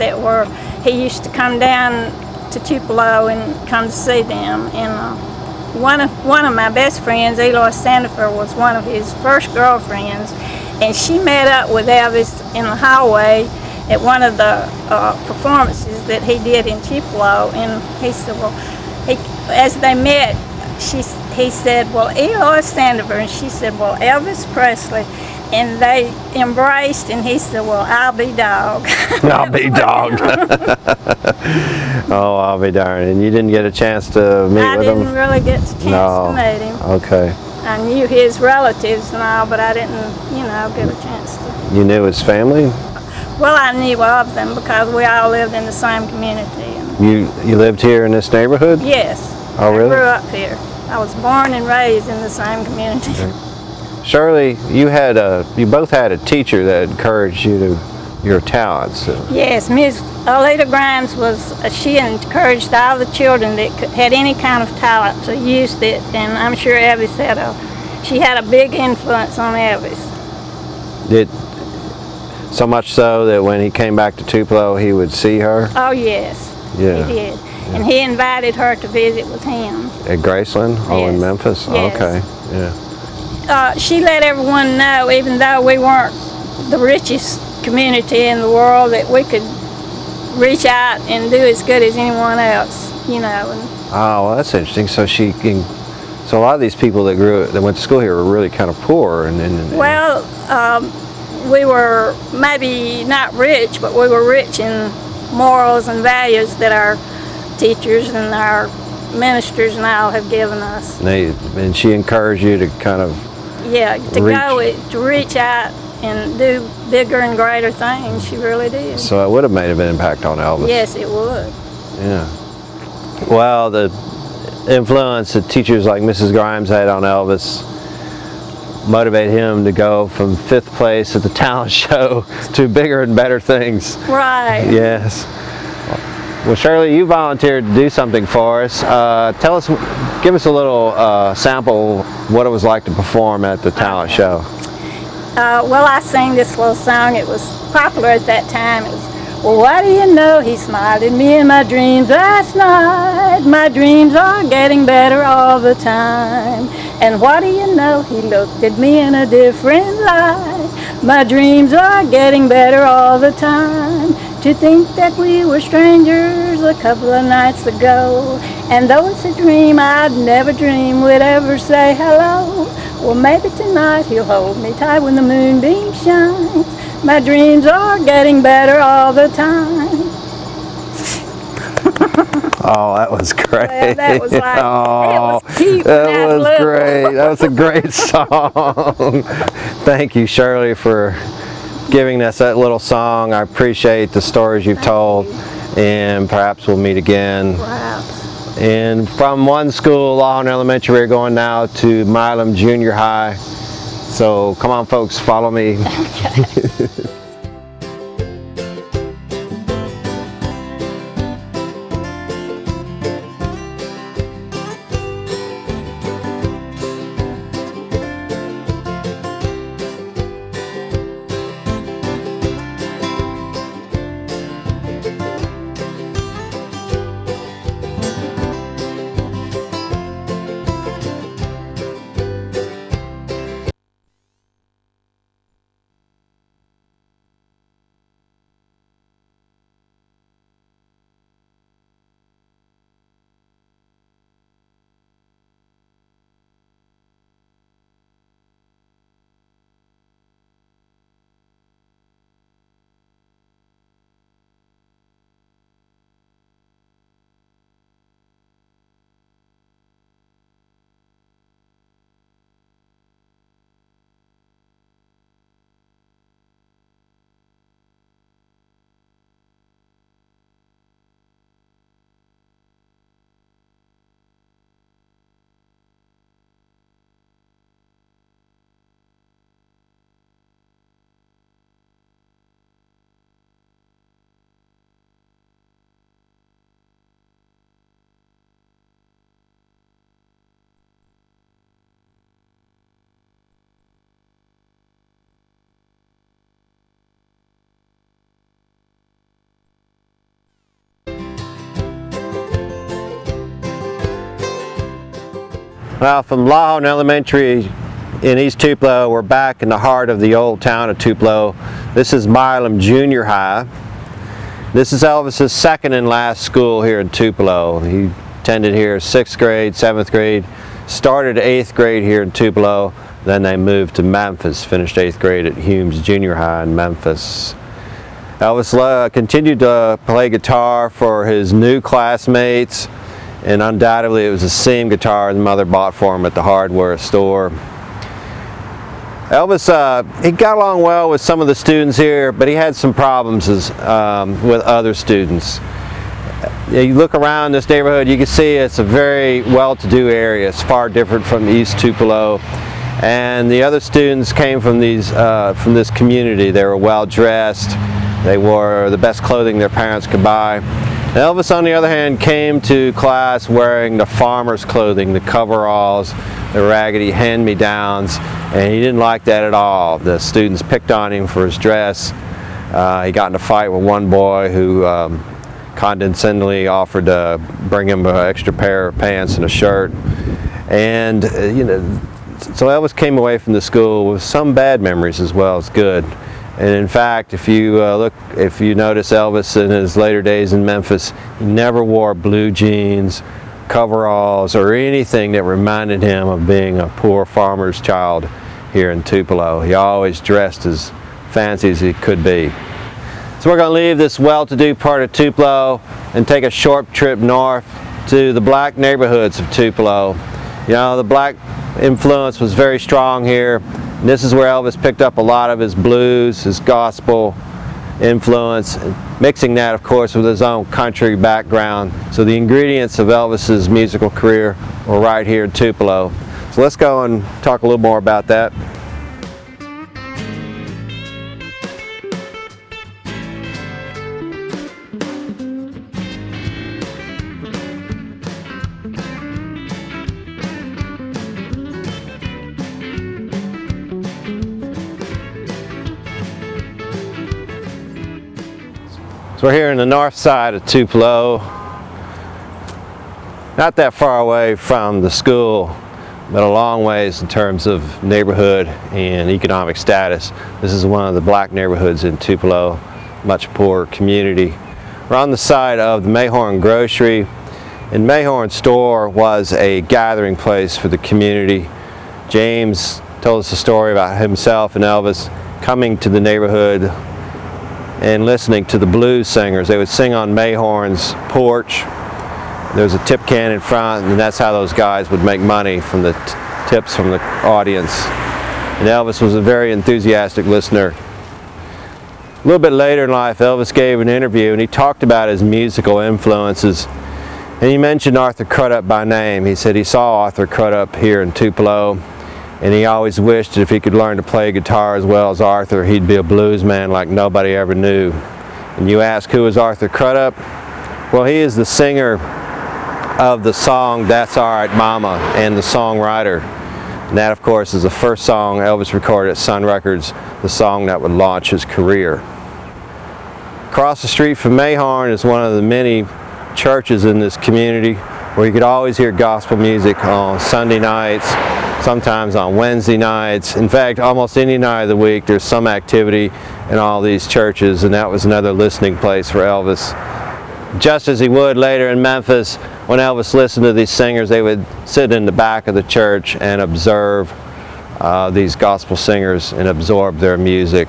he used to come down to Tupelo and come to see them. And one of my best friends, Eloy Sandifer, was one of his first girlfriends, and she met up with Elvis in the hallway at one of the performances that he did in Tupelo. And he said, well, as they met, he said, well, Eloy Sandifer, and she said, well, Elvis Presley. And they embraced, and he said, well, I'll be dog. I'll be dogged. Oh, I'll be darned. And you didn't get a chance to meet with him? I didn't really get a chance to meet him. Okay. I knew his relatives and all, but I didn't, get a chance to. You knew his family? Well, I knew of them because we all lived in the same community. And You lived here in this neighborhood? yes. Oh, really? I grew up here. I was born and raised in the same community. Shirley, you both had a teacher that encouraged your talents. Yes, Miss Alita Grimes she encouraged all the children that had any kind of talent to use it, and I'm sure Elvis she had a big influence on Elvis. So much so that when he came back to Tupelo, he would see her? Oh, yes. Yeah. He did. Yeah. And he invited her to visit with him. At Graceland? Yes. Oh, in Memphis? Yes. Okay, yeah. She let everyone know, even though we weren't the richest community in the world, that we could reach out and do as good as anyone else, Oh, well, that's interesting. So so a lot of these people that went to school here were really kind of poor, Well, we were maybe not rich, but we were rich in morals and values that our teachers and our ministers and all have given us. And she encouraged you to kind of to reach out and do bigger and greater things. She really did. So it would have made an impact on Elvis. Yes, it would. Yeah. Well, the influence that teachers like Mrs. Grimes had on Elvis motivated him to go from 5th place at the talent show to bigger and better things. Right. Yes. Well, Shirley, you volunteered to do something for us. Give us a little sample of what it was like to perform at the talent show. Well, I sang this little song. It was popular at that time. It was, well, what do you know? He smiled at me in my dreams last night. My dreams are getting better all the time. And what do you know? He looked at me in a different light. My dreams are getting better all the time. To think that we were strangers a couple of nights ago, and though it's a dream, I'd never dream we'd ever say hello. Well, maybe tonight he'll hold me tight when the moonbeam shines. My dreams are getting better all the time. Oh, that was great. Well, that was like, oh, it was cute. That was great. That was a great song. Thank you, Shirley, for giving us that little song. I appreciate the stories you've told, and perhaps we'll meet again. Wow. And from one school, Lawhorn Elementary, we're going now to Milam Junior High. So come on, folks, follow me. Okay. Well, from Lawhorn Elementary in East Tupelo, we're back in the heart of the old town of Tupelo. This is Milam Junior High. This is Elvis's second and last school here in Tupelo. He attended here 6th grade, 7th grade, started 8th grade here in Tupelo, then they moved to Memphis, finished 8th grade at Humes Junior High in Memphis. Elvis continued to play guitar for his new classmates, and undoubtedly it was the same guitar his mother bought for him at the hardware store. Elvis, he got along well with some of the students here, but he had some problems with other students. You look around this neighborhood, you can see it's a very well-to-do area. It's far different from East Tupelo. And the other students came from this community. They were well-dressed. They wore the best clothing their parents could buy. And Elvis, on the other hand, came to class wearing the farmer's clothing, the coveralls, the raggedy hand-me-downs, and he didn't like that at all. The students picked on him for his dress. He got in a fight with one boy who condescendingly offered to bring him an extra pair of pants and a shirt. And so Elvis came away from the school with some bad memories as well as good. And in fact, if you notice Elvis in his later days in Memphis, he never wore blue jeans, coveralls, or anything that reminded him of being a poor farmer's child here in Tupelo. He always dressed as fancy as he could be. So we're going to leave this well-to-do part of Tupelo and take a short trip north to the black neighborhoods of Tupelo. You know, the black influence was very strong here. And this is where Elvis picked up a lot of his blues, his gospel influence, mixing that, of course, with his own country background. So the ingredients of Elvis's musical career were right here in Tupelo. So let's go and talk a little more about that. So we're here in the north side of Tupelo, not that far away from the school, but a long ways in terms of neighborhood and economic status. This is one of the black neighborhoods in Tupelo, much poorer community. We're on the side of the Mayhorn Grocery, and Mayhorn store was a gathering place for the community. James told us a story about himself and Elvis coming to the neighborhood and listening to the blues singers. They would sing on Mayhorn's porch. There was a tip can in front, and that's how those guys would make money, from the tips from the audience. And Elvis was a very enthusiastic listener. A little bit later in life, Elvis gave an interview and he talked about his musical influences. And he mentioned Arthur Crudup by name. He said he saw Arthur Crudup here in Tupelo, and he always wished that if he could learn to play guitar as well as Arthur, he'd be a blues man like nobody ever knew. And you ask, who is Arthur Crudup? Well, he is the singer of the song That's Alright Mama, and the songwriter. And that, of course, is the first song Elvis recorded at Sun Records, the song that would launch his career. Across the street from Mayhorn is one of the many churches in this community where you could always hear gospel music on Sunday nights, sometimes on Wednesday nights. In fact, almost any night of the week there's some activity in all these churches, and that was another listening place for Elvis. Just as he would later in Memphis, when Elvis listened to these singers, they would sit in the back of the church and observe these gospel singers and absorb their music.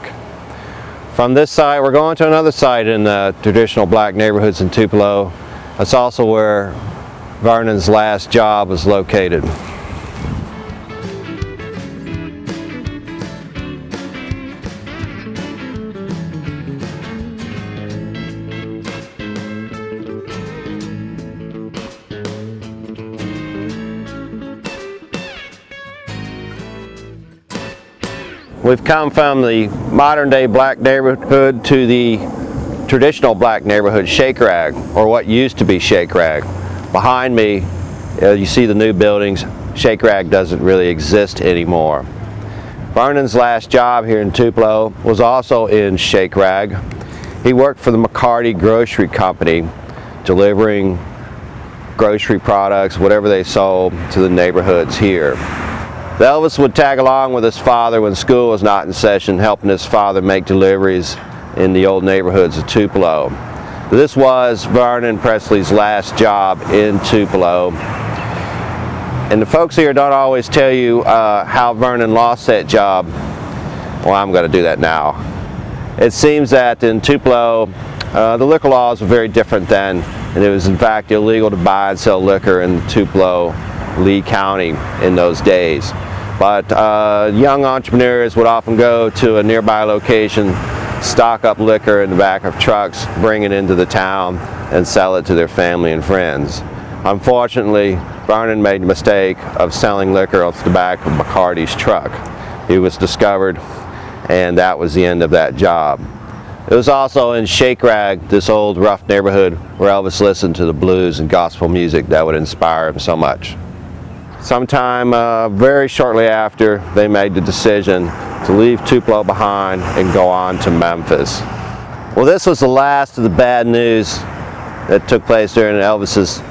From this side, we're going to another site in the traditional black neighborhoods in Tupelo. That's also where Vernon's last job was located. We've come from the modern day black neighborhood to the traditional black neighborhood, Shake Rag, or what used to be Shake Rag. Behind me, you see the new buildings. Shake Rag doesn't really exist anymore. Vernon's last job here in Tupelo was also in Shake Rag. He worked for the McCarty Grocery Company, delivering grocery products, whatever they sold to the neighborhoods here. Elvis would tag along with his father when school was not in session, helping his father make deliveries in the old neighborhoods of Tupelo. This was Vernon Presley's last job in Tupelo. And the folks here don't always tell you how Vernon lost that job. Well, I'm going to do that now. It seems that in Tupelo, the liquor laws were very different then, and it was in fact illegal to buy and sell liquor in Tupelo, Lee County in those days. But young entrepreneurs would often go to a nearby location, stock up liquor in the back of trucks, bring it into the town, and sell it to their family and friends. Unfortunately, Vernon made the mistake of selling liquor off the back of McCarty's truck. He was discovered, and that was the end of that job. It was also in Shake Rag, this old rough neighborhood, where Elvis listened to the blues and gospel music that would inspire him so much. Sometime very shortly after, they made the decision to leave Tupelo behind and go on to Memphis. Well, this was the last of the bad news that took place during Elvis's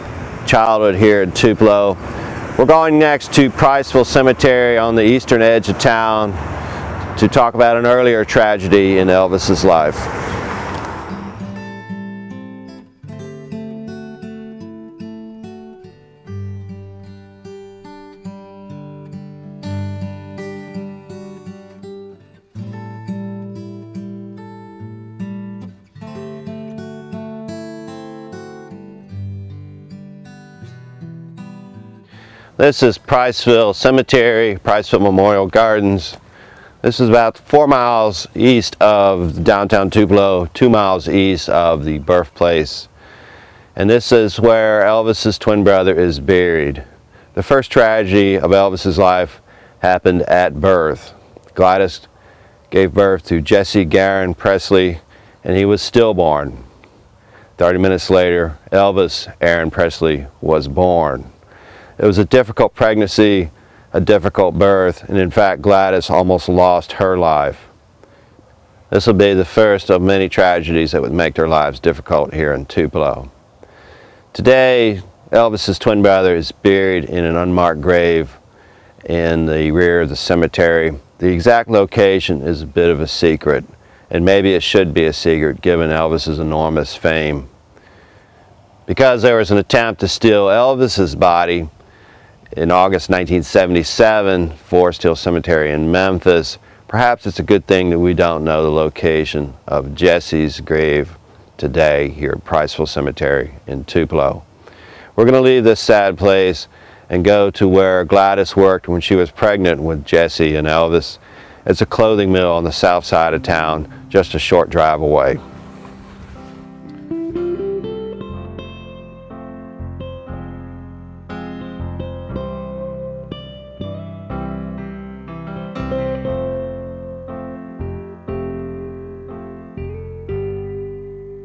childhood here in Tupelo. We're going next to Priceville Cemetery on the eastern edge of town to talk about an earlier tragedy in Elvis's life. This is Priceville Cemetery, Priceville Memorial Gardens. This is about 4 miles east of downtown Tupelo, 2 miles east of the birthplace. And this is where Elvis's twin brother is buried. The first tragedy of Elvis's life happened at birth. Gladys gave birth to Jesse Garin Presley, and he was stillborn. 30 minutes later, Elvis Aaron Presley was born. It was a difficult pregnancy, a difficult birth, and in fact Gladys almost lost her life. This will be the first of many tragedies that would make their lives difficult here in Tupelo. Today, Elvis's twin brother is buried in an unmarked grave in the rear of the cemetery. The exact location is a bit of a secret, and maybe it should be a secret given Elvis's enormous fame. Because there was an attempt to steal Elvis's body in August 1977, Forest Hill Cemetery in Memphis, perhaps it's a good thing that we don't know the location of Jesse's grave today here at Priceville Cemetery in Tupelo. We're going to leave this sad place and go to where Gladys worked when she was pregnant with Jesse and Elvis. It's a clothing mill on the south side of town, just a short drive away.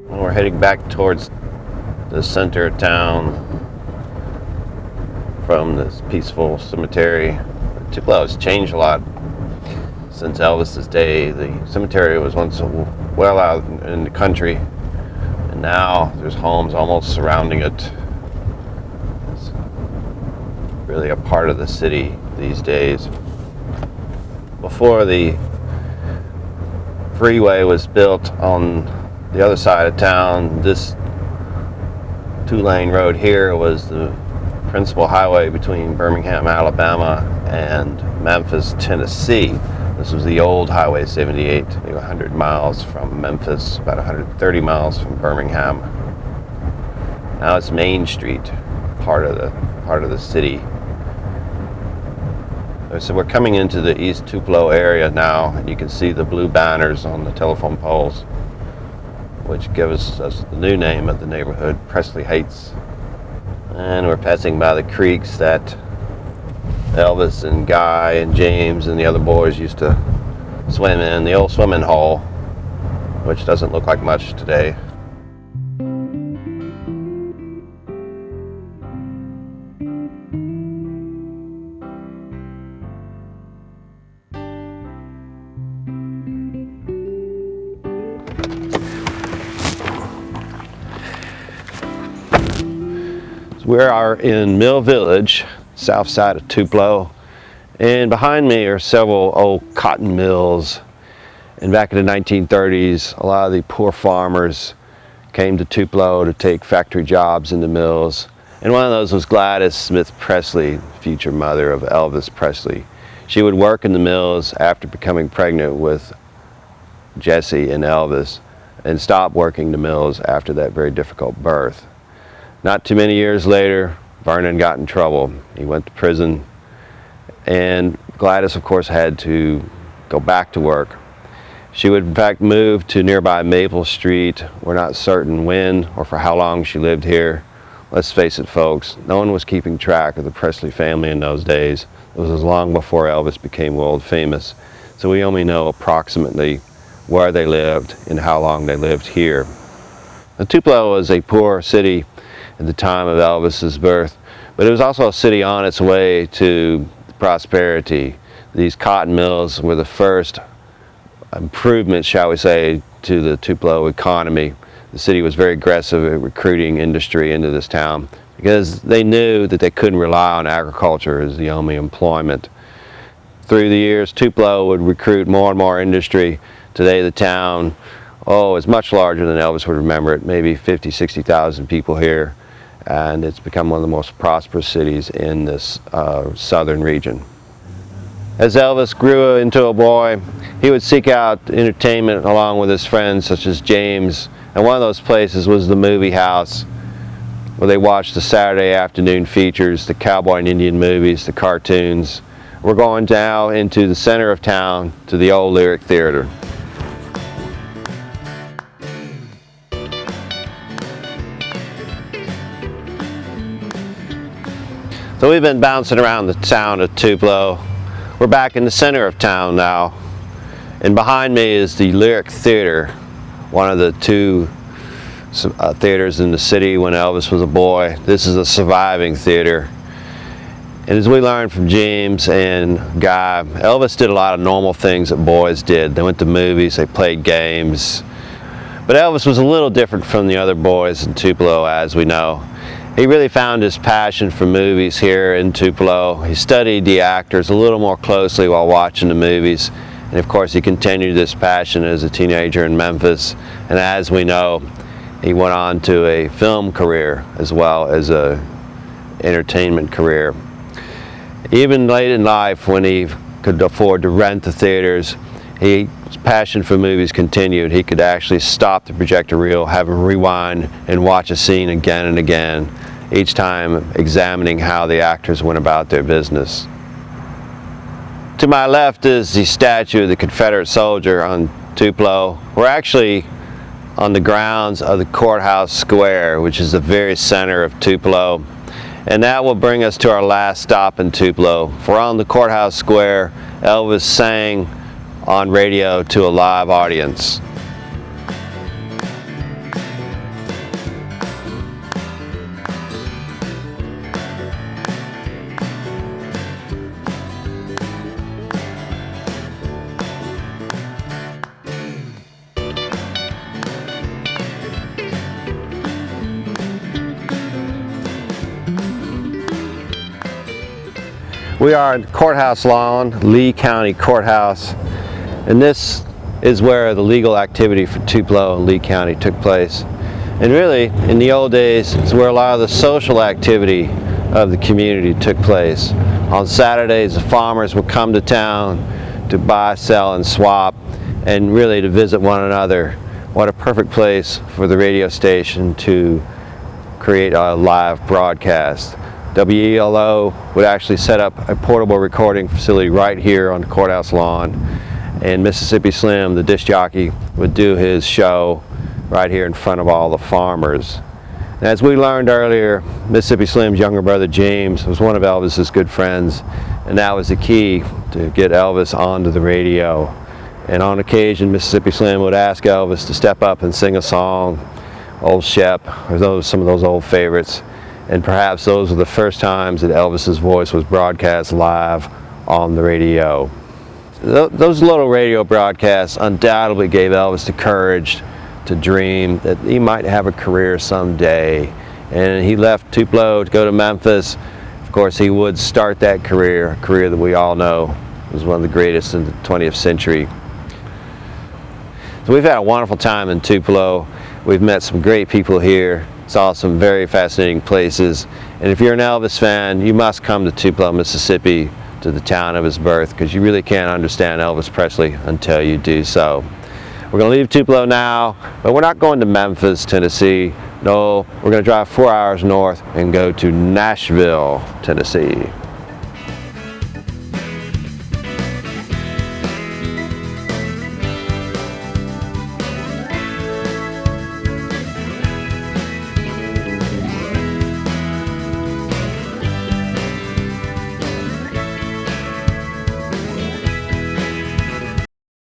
We're heading back towards the center of town from this peaceful cemetery. Tupelo has changed a lot since Elvis's day. The cemetery was once well out in the country, and now there's homes almost surrounding it. It's really a part of the city these days. Before the freeway was built on the other side of town, this two-lane road here was the principal highway between Birmingham, Alabama and Memphis, Tennessee. This was the old Highway 78, 100 miles from Memphis, about 130 miles from Birmingham. Now it's Main Street, part of the city. So we're coming into the East Tupelo area now, and you can see the blue banners on the telephone poles, which gives us the new name of the neighborhood, Presley Heights. And we're passing by the creeks that Elvis and Guy and James and the other boys used to swim in, the old swimming hole, which doesn't look like much today. We are in Mill Village, south side of Tupelo, and behind me are several old cotton mills. And back in the 1930s, a lot of the poor farmers came to Tupelo to take factory jobs in the mills. And one of those was Gladys Smith Presley, future mother of Elvis Presley. She would work in the mills after becoming pregnant with Jesse and Elvis, and stop working the mills after that very difficult birth. Not too many years later, Vernon got in trouble. He went to prison, and Gladys, of course, had to go back to work. She would, in fact, move to nearby Maple Street. We're not certain when or for how long she lived here. Let's face it, folks, no one was keeping track of the Presley family in those days. It was as long before Elvis became world famous, so we only know approximately where they lived and how long they lived here. Now, Tupelo was a poor city at the time of Elvis's birth, but it was also a city on its way to prosperity. These cotton mills were the first improvements, shall we say, to the Tupelo economy. The city was very aggressive at recruiting industry into this town because they knew that they couldn't rely on agriculture as the only employment. Through the years, Tupelo would recruit more and more industry. Today the town, is much larger than Elvis would remember it, maybe 50, 60,000 people here, and it's become one of the most prosperous cities in this southern region. As Elvis grew into a boy, he would seek out entertainment along with his friends such as James, and one of those places was the movie house, where they watched the Saturday afternoon features, the cowboy and Indian movies, the cartoons. We're going now into the center of town to the old Lyric Theater. So we've been bouncing around the town of Tupelo. We're back in the center of town now, and behind me is the Lyric Theater, one of the two theaters in the city when Elvis was a boy. This is a surviving theater, and as we learned from James and Guy, Elvis did a lot of normal things that boys did. They went to movies, they played games, but Elvis was a little different from the other boys in Tupelo, as we know. He really found his passion for movies here in Tupelo. He studied the actors a little more closely while watching the movies. And of course, he continued this passion as a teenager in Memphis. And as we know, he went on to a film career as well as an entertainment career. Even late in life, when he could afford to rent the theaters, his passion for movies continued. He could actually stop the projector reel, have a rewind, and watch a scene again and again, each time examining how the actors went about their business. To my left is the statue of the Confederate soldier on Tupelo. We're actually on the grounds of the Courthouse Square, which is the very center of Tupelo. And that will bring us to our last stop in Tupelo. For on the Courthouse Square, Elvis sang on radio to a live audience. We are in Courthouse Lawn, Lee County Courthouse, and this is where the legal activity for Tupelo and Lee County took place. And really, in the old days, it's where a lot of the social activity of the community took place. On Saturdays, the farmers would come to town to buy, sell, and swap, and really to visit one another. What a perfect place for the radio station to create a live broadcast. WELO would actually set up a portable recording facility right here on the courthouse lawn, and Mississippi Slim, the disc jockey, would do his show right here in front of all the farmers. And as we learned earlier, Mississippi Slim's younger brother James was one of Elvis's good friends, and that was the key to get Elvis onto the radio. And on occasion, Mississippi Slim would ask Elvis to step up and sing a song, Old Shep, or some of those old favorites. And perhaps those were the first times that Elvis's voice was broadcast live on the radio. Those little radio broadcasts undoubtedly gave Elvis the courage to dream that he might have a career someday and he left Tupelo to go to Memphis. Of course, he would start that career, a career that we all know was one of the greatest in the 20th century. So we've had a wonderful time in Tupelo. We've met some great people here, saw some very fascinating places, and if you're an Elvis fan, you must come to Tupelo, Mississippi, to the town of his birth, because you really can't understand Elvis Presley until you do so. We're going to leave Tupelo now, but we're not going to Memphis, Tennessee. No, we're going to drive 4 hours north and go to Nashville, Tennessee.